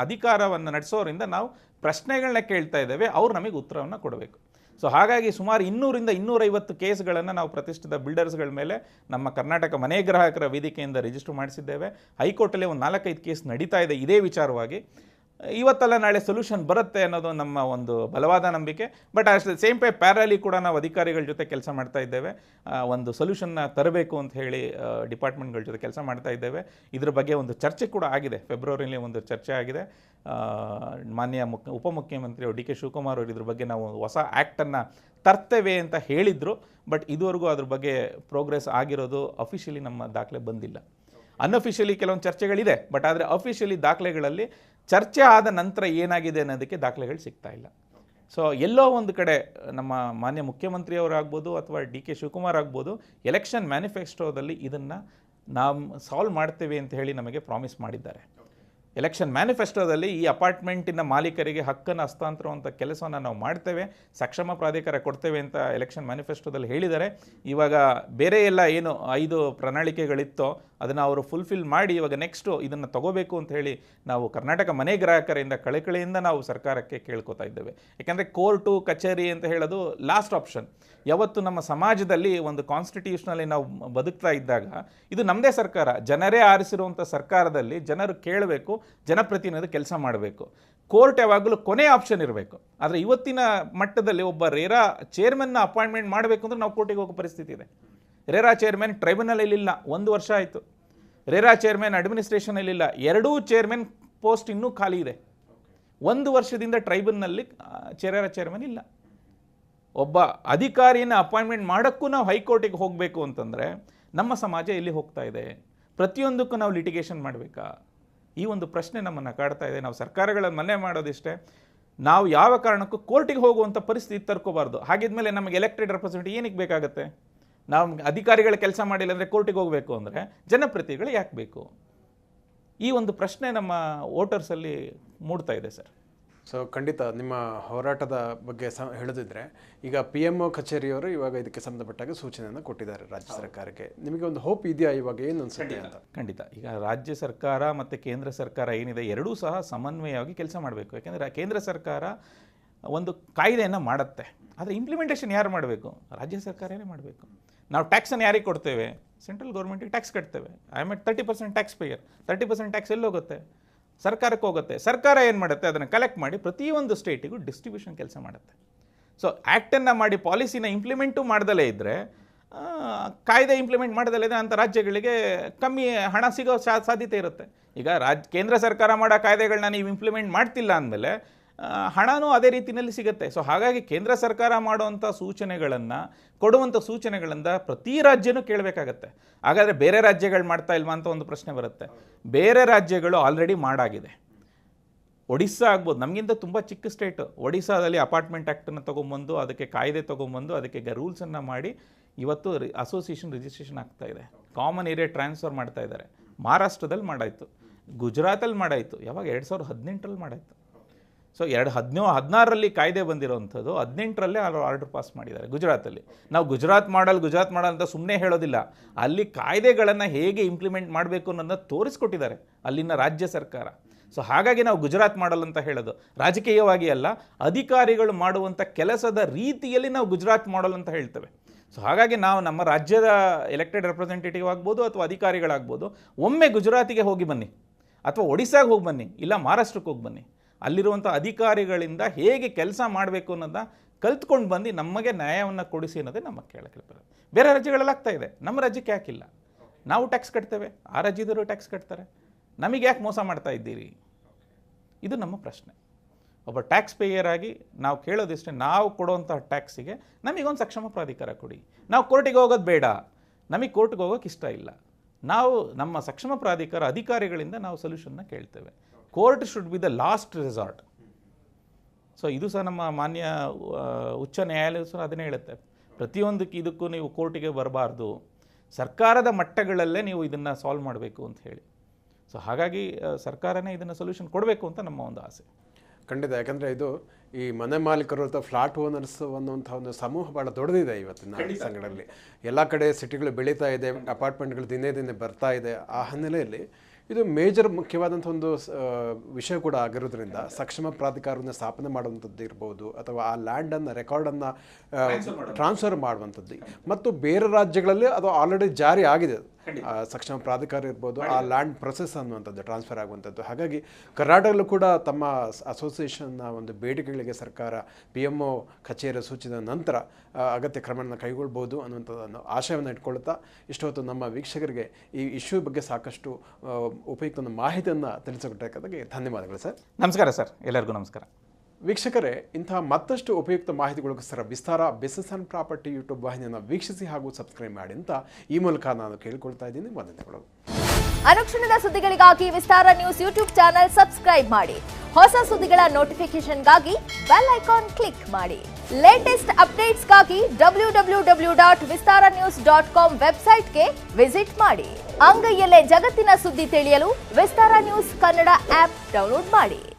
ಅಧಿಕಾರವನ್ನು ನಡೆಸೋರಿಂದ ನಾವು ಪ್ರಶ್ನೆಗಳನ್ನ ಕೇಳ್ತಾ ಇದ್ದೇವೆ, ಅವ್ರು ನಮಗೆ ಉತ್ತರವನ್ನು ಕೊಡಬೇಕು. ಸೊ ಹಾಗಾಗಿ ಸುಮಾರು 200ರಿಂದ 250 ಕೇಸ್ಗಳನ್ನು ನಾವು ಪ್ರತಿಷ್ಠಿತ ಬಿಲ್ಡರ್ಸ್ಗಳ ಮೇಲೆ ನಮ್ಮ ಕರ್ನಾಟಕ ಮನೆ ಗ್ರಾಹಕರ ವೇದಿಕೆಯಿಂದ ರಿಜಿಸ್ಟರ್ ಮಾಡಿಸಿದ್ದೇವೆ. ಹೈಕೋರ್ಟಲ್ಲಿ ಒಂದು 4-5 ಕೇಸ್ ನಡೀತಾ ಇದೆ ಇದೇ ವಿಚಾರವಾಗಿ. ಇವತ್ತಲ್ಲ ನಾಳೆ ಸೊಲ್ಯೂಷನ್ ಬರುತ್ತೆ ಅನ್ನೋದು ನಮ್ಮ ಒಂದು ಬಲವಾದ ನಂಬಿಕೆ. ಬಟ್ ಅಷ್ಟೇ ಸೇಮ್ ಪ್ಯಾರಲಿ ಕೂಡ ನಾವು ಅಧಿಕಾರಿಗಳ ಜೊತೆ ಕೆಲಸ ಮಾಡ್ತಾ ಇದ್ದೇವೆ. ಒಂದು ಸೊಲ್ಯೂಷನ್ನ ತರಬೇಕು ಅಂತ ಹೇಳಿ ಡಿಪಾರ್ಟ್ಮೆಂಟ್ಗಳ ಜೊತೆ ಕೆಲಸ ಮಾಡ್ತಾ ಇದ್ದೇವೆ. ಇದ್ರ ಬಗ್ಗೆ ಒಂದು ಚರ್ಚೆ ಕೂಡ ಆಗಿದೆ, ಫೆಬ್ರವರಿಯಲ್ಲಿ ಒಂದು ಚರ್ಚೆ ಆಗಿದೆ. ಮಾನ್ಯ ಉಪಮುಖ್ಯಮಂತ್ರಿ DK ಶಿವಕುಮಾರ್ ಅವರು ಇದ್ರ ಬಗ್ಗೆ ನಾವು ಹೊಸ ಆ್ಯಕ್ಟನ್ನು ತರ್ತೇವೆ ಅಂತ ಹೇಳಿದರು. ಬಟ್ ಇದುವರೆಗೂ ಅದ್ರ ಬಗ್ಗೆ ಪ್ರೋಗ್ರೆಸ್ ಆಗಿರೋದು ಅಫಿಷಿಯಲಿ ನಮ್ಮ ದಾಖಲೆ ಬಂದಿಲ್ಲ. ಅನ್ಅಫಿಷಿಯಲಿ ಕೆಲವೊಂದು ಚರ್ಚೆಗಳಿದೆ, ಬಟ್ ಆದರೆ ಅಫಿಷಿಯಲಿ ದಾಖಲೆಗಳಲ್ಲಿ ಚರ್ಚೆ ಆದ ನಂತರ ಏನಾಗಿದೆ ಅನ್ನೋದಕ್ಕೆ ದಾಖಲೆಗಳು ಸಿಗ್ತಾ ಇಲ್ಲ. ಸೊ ಎಲ್ಲೋ ಒಂದು ಕಡೆ ನಮ್ಮ ಮಾನ್ಯ ಮುಖ್ಯಮಂತ್ರಿಯವರಾಗ್ಬೋದು ಅಥವಾ DK ಶಿವಕುಮಾರ್ ಆಗ್ಬೋದು ಎಲೆಕ್ಷನ್ ಮ್ಯಾನಿಫೆಸ್ಟೋದಲ್ಲಿ ಇದನ್ನು ನಾವು ಸಾಲ್ವ್ ಮಾಡ್ತೇವೆ ಅಂತ ಹೇಳಿ ನಮಗೆ ಪ್ರಾಮಿಸ್ ಮಾಡಿದ್ದಾರೆ. ಎಲೆಕ್ಷನ್ ಮ್ಯಾನಿಫೆಸ್ಟೋದಲ್ಲಿ ಈ ಅಪಾರ್ಟ್ಮೆಂಟಿನ ಮಾಲೀಕರಿಗೆ ಹಕ್ಕನ್ನು ಹಸ್ತಾಂತರುವಂಥ ಕೆಲಸವನ್ನು ನಾವು ಮಾಡ್ತೇವೆ, ಸಕ್ಷಮ ಪ್ರಾಧಿಕಾರ ಕೊಡ್ತೇವೆ ಅಂತ ಎಲೆಕ್ಷನ್ ಮ್ಯಾನಿಫೆಸ್ಟೋದಲ್ಲಿ ಹೇಳಿದ್ದಾರೆ. ಇವಾಗ ಬೇರೆ ಎಲ್ಲ ಏನು 5 ಪ್ರಣಾಳಿಕೆಗಳಿತ್ತೋ ಅದನ್ನು ಅವರು ಫುಲ್ಫಿಲ್ ಮಾಡಿ ಇವಾಗ ನೆಕ್ಸ್ಟು ಇದನ್ನು ತಗೋಬೇಕು ಅಂತ ಹೇಳಿ ನಾವು ಕರ್ನಾಟಕ ಮನೆ ಗ್ರಾಹಕರಿಂದ ಕಳಕಳಿಯಿಂದ ನಾವು ಸರ್ಕಾರಕ್ಕೆ ಕೇಳ್ಕೊತಾ ಇದ್ದೇವೆ. ಯಾಕೆಂದರೆ ಕೋರ್ಟು ಕಚೇರಿ ಅಂತ ಹೇಳೋದು ಲಾಸ್ಟ್ ಆಪ್ಷನ್. ಯಾವತ್ತು ನಮ್ಮ ಸಮಾಜದಲ್ಲಿ ಒಂದು ಕಾನ್ಸ್ಟಿಟ್ಯೂಷನಲ್ಲಿ ನಾವು ಬದುಕ್ತಾ ಇದ್ದಾಗ ಇದು ನಮ್ಮದೇ ಸರ್ಕಾರ, ಜನರೇ ಆರಿಸಿರುವಂಥ ಸರ್ಕಾರದಲ್ಲಿ ಜನರು ಕೇಳಬೇಕು, ಜನಪ್ರತಿನಿಧಿ ಕೆಲಸ ಮಾಡಬೇಕು. ಕೋರ್ಟ್ ಯಾವಾಗಲೂ ಕೊನೆ ಆಪ್ಷನ್ ಇರಬೇಕು. ಆದರೆ ಇವತ್ತಿನ ಮಟ್ಟದಲ್ಲಿ ಒಬ್ಬ ರೇರಾ ಚೇರ್ಮನ್ನ ಅಪಾಯಿಂಟ್ಮೆಂಟ್ ಮಾಡಬೇಕು ಅಂದರೆ ನಾವು ಕೋರ್ಟಿಗೆ ಹೋಗೋ ಪರಿಸ್ಥಿತಿ ಇದೆ. ರೇರಾ ಚೇರ್ಮನ್ ಟ್ರೈಬ್ಯುನಲಲ್ಲಿಲ್ಲ, 1 ವರ್ಷ ಆಯಿತು. ರೇರಾ ಚೇರ್ಮನ್ ಅಡ್ಮಿನಿಸ್ಟ್ರೇಷನಲ್ಲಿಲ್ಲ, 2 ಚೇರ್ಮನ್ ಪೋಸ್ಟ್ ಇನ್ನೂ ಖಾಲಿ ಇದೆ. 1 ವರ್ಷದಿಂದ ಟ್ರೈಬ್ಯುನಲ್ಲಿ ರೇರಾ ಚೇರ್ಮನ್ ಇಲ್ಲ. ಒಬ್ಬ ಅಧಿಕಾರಿಯನ್ನು ಅಪಾಯಿಂಟ್ಮೆಂಟ್ ಮಾಡೋಕ್ಕೂ ನಾವು ಹೈಕೋರ್ಟಿಗೆ ಹೋಗಬೇಕು ಅಂತಂದರೆ ನಮ್ಮ ಸಮಾಜ ಎಲ್ಲಿ ಹೋಗ್ತಾ ಇದೆ? ಪ್ರತಿಯೊಂದಕ್ಕೂ ನಾವು ಲಿಟಿಗೇಷನ್ ಮಾಡಬೇಕಾ? ಈ ಒಂದು ಪ್ರಶ್ನೆ ನಮ್ಮನ್ನು ಕಾಡ್ತಾ ಇದೆ. ನಾವು ಸರ್ಕಾರಗಳನ್ನು ಮನೆ ಮಾಡೋದಿಷ್ಟೇ, ನಾವು ಯಾವ ಕಾರಣಕ್ಕೂ ಕೋರ್ಟಿಗೆ ಹೋಗುವಂಥ ಪರಿಸ್ಥಿತಿ ತರ್ಕೋಬಾರ್ದು. ಹಾಗಿದ್ಮೇಲೆ ನಮಗೆ ಎಲೆಕ್ಟೆಡ್ ರೆಪ್ರೆಸೆಂಟೇಟಿವ್ ಏನಕ್ಕೆ ಬೇಕಾಗುತ್ತೆ? ನಾವು ಅಧಿಕಾರಿಗಳ ಕೆಲಸ ಮಾಡಿಲ್ಲ ಅಂದರೆ ಕೋರ್ಟಿಗೆ ಹೋಗಬೇಕು ಅಂದರೆ ಜನಪ್ರತಿನಿಧಿಗಳು ಯಾಕೆ ಬೇಕು? ಈ ಒಂದು ಪ್ರಶ್ನೆ ನಮ್ಮ ವೋಟರ್ಸಲ್ಲಿ ಮೂಡ್ತಾ ಇದೆ ಸರ್. ಸೊ ಖಂಡಿತ ನಿಮ್ಮ ಹೋರಾಟದ ಬಗ್ಗೆ ಹೇಳೋದಿದ್ರೆ, ಈಗ PMO ಕಚೇರಿಯವರು ಇವಾಗ ಇದಕ್ಕೆ ಸಂಬಂಧಪಟ್ಟಾಗ ಸೂಚನೆಯನ್ನು ಕೊಟ್ಟಿದ್ದಾರೆ ರಾಜ್ಯ ಸರ್ಕಾರಕ್ಕೆ. ನಿಮಗೆ ಒಂದು ಹೋಪ್ ಇದೆಯಾ ಇವಾಗ ಏನು ಅನ್ಸುತ್ತೆ ಅಂತ? ಖಂಡಿತ. ಈಗ ರಾಜ್ಯ ಸರ್ಕಾರ ಮತ್ತು ಕೇಂದ್ರ ಸರ್ಕಾರ ಏನಿದೆ ಎರಡೂ ಸಹ ಸಮನ್ವಯವಾಗಿ ಕೆಲಸ ಮಾಡಬೇಕು. ಯಾಕೆಂದರೆ ಕೇಂದ್ರ ಸರ್ಕಾರ ಒಂದು ಕಾಯ್ದೆಯನ್ನು ಮಾಡುತ್ತೆ, ಆದರೆ ಇಂಪ್ಲಿಮೆಂಟೇಷನ್ ಯಾರು ಮಾಡಬೇಕು? ರಾಜ್ಯ ಸರ್ಕಾರನೇ ಮಾಡಬೇಕು. ನಾವು ಟ್ಯಾಕ್ಸನ್ನು ಯಾರಿಗೆ ಕೊಡ್ತೇವೆ? ಸೆಂಟ್ರಲ್ ಗೌರ್ಮೆಂಟಿಗೆ ಟ್ಯಾಕ್ಸ್ ಕಟ್ತೇವೆ. I am at 30% tax payer. 30% tax ಎಲ್ಲಿ ಹೋಗುತ್ತೆ? ಸರ್ಕಾರಕ್ಕೆ ಹೋಗುತ್ತೆ. ಸರ್ಕಾರ ಏನು ಮಾಡುತ್ತೆ? ಅದನ್ನು ಕಲೆಕ್ಟ್ ಮಾಡಿ ಪ್ರತಿಯೊಂದು ಸ್ಟೇಟಿಗೂ ಡಿಸ್ಟ್ರಿಬ್ಯೂಷನ್ ಕೆಲಸ ಮಾಡುತ್ತೆ. ಸೊ ಆ್ಯಕ್ಟನ್ನು ಮಾಡಿ ಪಾಲಿಸಿನ ಇಂಪ್ಲಿಮೆಂಟು ಮಾಡ್ದಲೇ ಇದ್ದರೆ, ಕಾಯ್ದೆ ಇಂಪ್ಲಿಮೆಂಟ್ ಮಾಡ್ದಲೇ ಇದ್ದರೆ ಅಂಥ ರಾಜ್ಯಗಳಿಗೆ ಕಮ್ಮಿ ಹಣ ಸಿಗೋ ಸಾಧ್ಯತೆ ಇರುತ್ತೆ. ಈಗ ಕೇಂದ್ರ ಸರ್ಕಾರ ಮಾಡೋ ಕಾಯ್ದೆಗಳನ್ನ ನೀವು ಇಂಪ್ಲಿಮೆಂಟ್ ಮಾಡ್ತಿಲ್ಲ ಅಂದಮೇಲೆ ಹಣನೂ ಅದೇ ರೀತಿಯಲ್ಲಿ ಸಿಗುತ್ತೆ. ಸೊ ಹಾಗಾಗಿ ಕೇಂದ್ರ ಸರ್ಕಾರ ಮಾಡುವಂಥ ಸೂಚನೆಗಳನ್ನು ಕೊಡುವಂಥ ಸೂಚನೆಗಳಿಂದ ಪ್ರತಿ ರಾಜ್ಯನೂ ಕೇಳಬೇಕಾಗತ್ತೆ. ಹಾಗಾದರೆ ಬೇರೆ ರಾಜ್ಯಗಳು ಮಾಡ್ತಾ ಇಲ್ವಾ ಅಂತ ಒಂದು ಪ್ರಶ್ನೆ ಬರುತ್ತೆ. ಬೇರೆ ರಾಜ್ಯಗಳು ಆಲ್ರೆಡಿ ಮಾಡಾಗಿದೆ. ಒಡಿಸ್ಸಾ ಆಗ್ಬೋದು, ನಮಗಿಂತ ತುಂಬ ಚಿಕ್ಕ ಸ್ಟೇಟು. ಒಡಿಸ್ಸಾದಲ್ಲಿ ಅಪಾರ್ಟ್ಮೆಂಟ್ ಆ್ಯಕ್ಟನ್ನು ತೊಗೊಂಬಂದು ಅದಕ್ಕೆ ಕಾಯ್ದೆ ತೊಗೊಂಬಂದು ಅದಕ್ಕೆ ರೂಲ್ಸನ್ನು ಮಾಡಿ ಇವತ್ತು ಅಸೋಸಿಯೇಷನ್ ರಿಜಿಸ್ಟ್ರೇಷನ್ ಆಗ್ತಾ ಇದೆ. ಕಾಮನ್ ಏರಿಯಾ ಟ್ರಾನ್ಸ್ಫರ್ ಮಾಡ್ತಾ ಇದ್ದಾರೆ. ಮಹಾರಾಷ್ಟ್ರದಲ್ಲಿ ಮಾಡಾಯಿತು, ಗುಜರಾತಲ್ಲಿ ಮಾಡಾಯಿತು, ಯಾವಾಗ 2018ರಲ್ಲಿ ಮಾಡಾಯಿತು. ಸೊ 2016ರಲ್ಲಿ ಕಾಯ್ದೆ ಬಂದಿರೋವಂಥದ್ದು 18ರಲ್ಲೇ ಆರ್ಡರ್ ಪಾಸ್ ಮಾಡಿದ್ದಾರೆ ಗುಜರಾತಲ್ಲಿ. ನಾವು ಗುಜರಾತ್ ಮಾಡಲ್ ಅಂತ ಸುಮ್ಮನೆ ಹೇಳೋದಿಲ್ಲ, ಅಲ್ಲಿ ಕಾಯ್ದೆಗಳನ್ನು ಹೇಗೆ ಇಂಪ್ಲಿಮೆಂಟ್ ಮಾಡಬೇಕು ಅನ್ನೋದನ್ನ ತೋರಿಸ್ಕೊಟ್ಟಿದ್ದಾರೆ ಅಲ್ಲಿನ ರಾಜ್ಯ ಸರ್ಕಾರ. ಸೊ ಹಾಗಾಗಿ ನಾವು ಗುಜರಾತ್ ಮಾಡಲ್ ಅಂತ ಹೇಳೋದು ರಾಜಕೀಯವಾಗಿ ಅಲ್ಲ, ಅಧಿಕಾರಿಗಳು ಮಾಡುವಂಥ ಕೆಲಸದ ರೀತಿಯಲ್ಲಿ ನಾವು ಗುಜರಾತ್ ಮಾಡಲ್ ಅಂತ ಹೇಳ್ತೇವೆ. ಸೊ ಹಾಗಾಗಿ ನಾವು ನಮ್ಮ ರಾಜ್ಯದ ಎಲೆಕ್ಟೆಡ್ ರೆಪ್ರೆಸೆಂಟೇಟಿವ್ ಆಗ್ಬೋದು ಅಥವಾ ಅಧಿಕಾರಿಗಳಾಗ್ಬೋದು, ಒಮ್ಮೆ ಗುಜರಾತಿಗೆ ಹೋಗಿ ಬನ್ನಿ, ಅಥವಾ ಒಡಿಸ್ಸಾಗೆ ಹೋಗಿ ಬನ್ನಿ, ಇಲ್ಲ ಮಹಾರಾಷ್ಟ್ರಕ್ಕೆ ಹೋಗಿ ಬನ್ನಿ. ಅಲ್ಲಿರುವಂಥ ಅಧಿಕಾರಿಗಳಿಂದ ಹೇಗೆ ಕೆಲಸ ಮಾಡಬೇಕು ಅನ್ನೋದನ್ನ ಕಲ್ತ್ಕೊಂಡು ಬಂದು ನಮಗೆ ನ್ಯಾಯವನ್ನು ಕೊಡಿಸಿ ಅನ್ನೋದೇ ನಮ್ಮ ಕೇಳಕ್ಕೆ. ಬೇರೆ ರಾಜ್ಯಗಳಲ್ಲಿ ಆಗ್ತಾ ಇದೆ, ನಮ್ಮ ರಾಜ್ಯಕ್ಕೆ ಯಾಕಿಲ್ಲ? ನಾವು ಟ್ಯಾಕ್ಸ್ ಕಟ್ತೇವೆ, ಆ ರಾಜ್ಯದವರು ಟ್ಯಾಕ್ಸ್ ಕಟ್ತಾರೆ, ನಮಗೆ ಯಾಕೆ ಮೋಸ ಮಾಡ್ತಾ ಇದ್ದೀರಿ? ಇದು ನಮ್ಮ ಪ್ರಶ್ನೆ. ಒಬ್ಬ ಟ್ಯಾಕ್ಸ್ ಪೇಯರ್ ಆಗಿ ನಾವು ಕೇಳೋದಿಷ್ಟೇ, ನಾವು ಕೊಡುವಂಥ ಟ್ಯಾಕ್ಸಿಗೆ ನಮಗೊಂದು ಸಕ್ಷಮ ಪ್ರಾಧಿಕಾರ ಕೊಡಿ. ನಾವು ಕೋರ್ಟಿಗೆ ಹೋಗೋದು ಬೇಡ, ನಮಗೆ ಕೋರ್ಟ್ಗೆ ಹೋಗೋಕೆ ಇಷ್ಟ ಇಲ್ಲ. ನಾವು ನಮ್ಮ ಸಕ್ಷಮ ಪ್ರಾಧಿಕಾರ ಅಧಿಕಾರಿಗಳಿಂದ ನಾವು ಸೊಲ್ಯೂಷನ್ನ ಕೇಳ್ತೇವೆ. Court should be the last resort. So ಇದು ಸಹ ನಮ್ಮ ಮಾನ್ಯ ಉಚ್ಚ ನ್ಯಾಯಾಲಯ ಸಹ ಅದನ್ನೇ ಹೇಳುತ್ತೆ. ಪ್ರತಿಯೊಂದಕ್ಕೆ ಇದಕ್ಕೂ ನೀವು ಕೋರ್ಟಿಗೆ ಬರಬಾರ್ದು, ಸರ್ಕಾರದ ಮಟ್ಟಗಳಲ್ಲೇ ನೀವು ಇದನ್ನು ಸಾಲ್ವ್ ಮಾಡಬೇಕು ಅಂತ ಹೇಳಿ. ಸೊ ಹಾಗಾಗಿ ಸರ್ಕಾರನೇ ಇದನ್ನು ಸೊಲ್ಯೂಷನ್ ಕೊಡಬೇಕು ಅಂತ ನಮ್ಮ ಒಂದು ಆಸೆ. ಖಂಡಿತ. ಯಾಕಂದರೆ ಇದು ಈ ಮನೆ ಮಾಲೀಕರು ಅಥವಾ ಫ್ಲಾಟ್ ಓನರ್ಸ್ ಅನ್ನುವಂಥ ಒಂದು ಸಮೂಹ ಭಾಳ ದೊಡ್ಡದಿದೆ ಇವತ್ತಿನ ಸಂಘಗಳಲ್ಲಿ. ಎಲ್ಲ ಕಡೆ ಸಿಟಿಗಳು ಬೆಳೀತಾ ಇದೆ, ಅಪಾರ್ಟ್ಮೆಂಟ್ಗಳು ದಿನೇ ದಿನೇ ಬರ್ತಾ ಇದೆ. ಆ ಹಿನ್ನೆಲೆಯಲ್ಲಿ ಇದು ಮೇಜರ್ ಮುಖ್ಯವಾದಂಥ ಒಂದು ವಿಷಯ ಕೂಡ ಆಗಿರೋದ್ರಿಂದ ಸಕ್ಷಮ ಪ್ರಾಧಿಕಾರವನ್ನು ಸ್ಥಾಪನೆ ಮಾಡುವಂಥದ್ದು ಇರ್ಬೋದು, ಅಥವಾ ಆ ಲ್ಯಾಂಡನ್ನು ರೆಕಾರ್ಡನ್ನು ಟ್ರಾನ್ಸ್ಫರ್ ಮಾಡುವಂಥದ್ದು. ಮತ್ತು ಬೇರೆ ರಾಜ್ಯಗಳಲ್ಲಿ ಅದು ಆಲ್ರೆಡಿ ಜಾರಿ ಆಗಿದೆ, ಸಕ್ಷಮ ಪ್ರಾಧಿಕಾರ ಇರ್ಬೋದು, ಆ ಲ್ಯಾಂಡ್ ಪ್ರೊಸೆಸ್ ಅನ್ನುವಂಥದ್ದು ಟ್ರಾನ್ಸ್ಫರ್ ಆಗುವಂಥದ್ದು. ಹಾಗಾಗಿ ಕರ್ನಾಟಕದಲ್ಲೂ ಕೂಡ ತಮ್ಮ ಅಸೋಸಿಯೇಷನ್ನ ಒಂದು ಬೇಡಿಕೆಗಳಿಗೆ ಸರ್ಕಾರ PMO ಕಚೇರಿ ಸೂಚಿಸಿದ ನಂತರ ಅಗತ್ಯ ಕ್ರಮವನ್ನು ಕೈಗೊಳ್ಬೋದು ಅನ್ನುವಂಥದ್ದನ್ನು ಆಶಯವನ್ನು ಇಟ್ಕೊಳ್ತಾ, ಇಷ್ಟೊತ್ತು ನಮ್ಮ ವೀಕ್ಷಕರಿಗೆ ಈ ಇಶ್ಯೂ ಬಗ್ಗೆ ಸಾಕಷ್ಟು ಉಪಯುಕ್ತ ಮಾಹಿತಿಯನ್ನು ತಿಳಿಸಿಕೊಟ್ಟಕ್ಕೆ ಧನ್ಯವಾದಗಳು ಸರ್. ನಮಸ್ಕಾರ ಸರ್, ಎಲ್ಲರಿಗೂ ನಮಸ್ಕಾರ. ವೀಕ್ಷಕರೇ, ಇಂತಹ ಮತ್ತಷ್ಟು ಉಪಯುಕ್ತ ಮಾಹಿತಿಗಳಿಗೋಸ್ಕರ ವಿಸ್ತಾರ ಬಿಸಿನೆಸ್ ಆ್ಯಂಡ್ ಪ್ರಾಪರ್ಟಿ ಯೂಟ್ಯೂಬ್ ವಾಹಿನಿಯನ್ನು ವೀಕ್ಷಿಸಿ ಹಾಗೂ ಸಬ್ಸ್ಕ್ರೈಬ್ ಮಾಡಿ ಅಂತ ಈ ಮೂಲಕ ನಾನು ಕೇಳಿಕೊಳ್ತಾ ಇದ್ದೀನಿ. ವಂದನೆಗಳು. ಅನುಕ್ಷಣದ ಸುದ್ದಿಗಳಿಗಾಗಿ ವಿಸ್ತಾರ ನ್ಯೂಸ್ ಯೂಟ್ಯೂಬ್ ಚಾನೆಲ್ ಸಬ್ಸ್ಕ್ರೈಬ್ ಮಾಡಿ. ಹೊಸ ಸುದ್ದಿಗಳ ನೋಟಿಫಿಕೇಶನ್ಗಾಗಿ ಬೆಲ್ ಐಕಾನ್ ಕ್ಲಿಕ್ ಮಾಡಿ. ಲೇಟೆಸ್ಟ್ ಅಪ್ಡೇಟ್ಸ್ಗಾಗಿ www.vistaranews.com ವೆಬ್ಸೈಟ್ಗೆ ವಿಸಿಟ್ ಮಾಡಿ. ಅಂಗೈಯಲ್ಲೇ ಜಗತ್ತಿನ ಸುದ್ದಿ ತಿಳಿಯಲು ವಿಸ್ತಾರ ನ್ಯೂಸ್ ಕನ್ನಡ ಆಪ್ ಡೌನ್ಲೋಡ್ ಮಾಡಿ.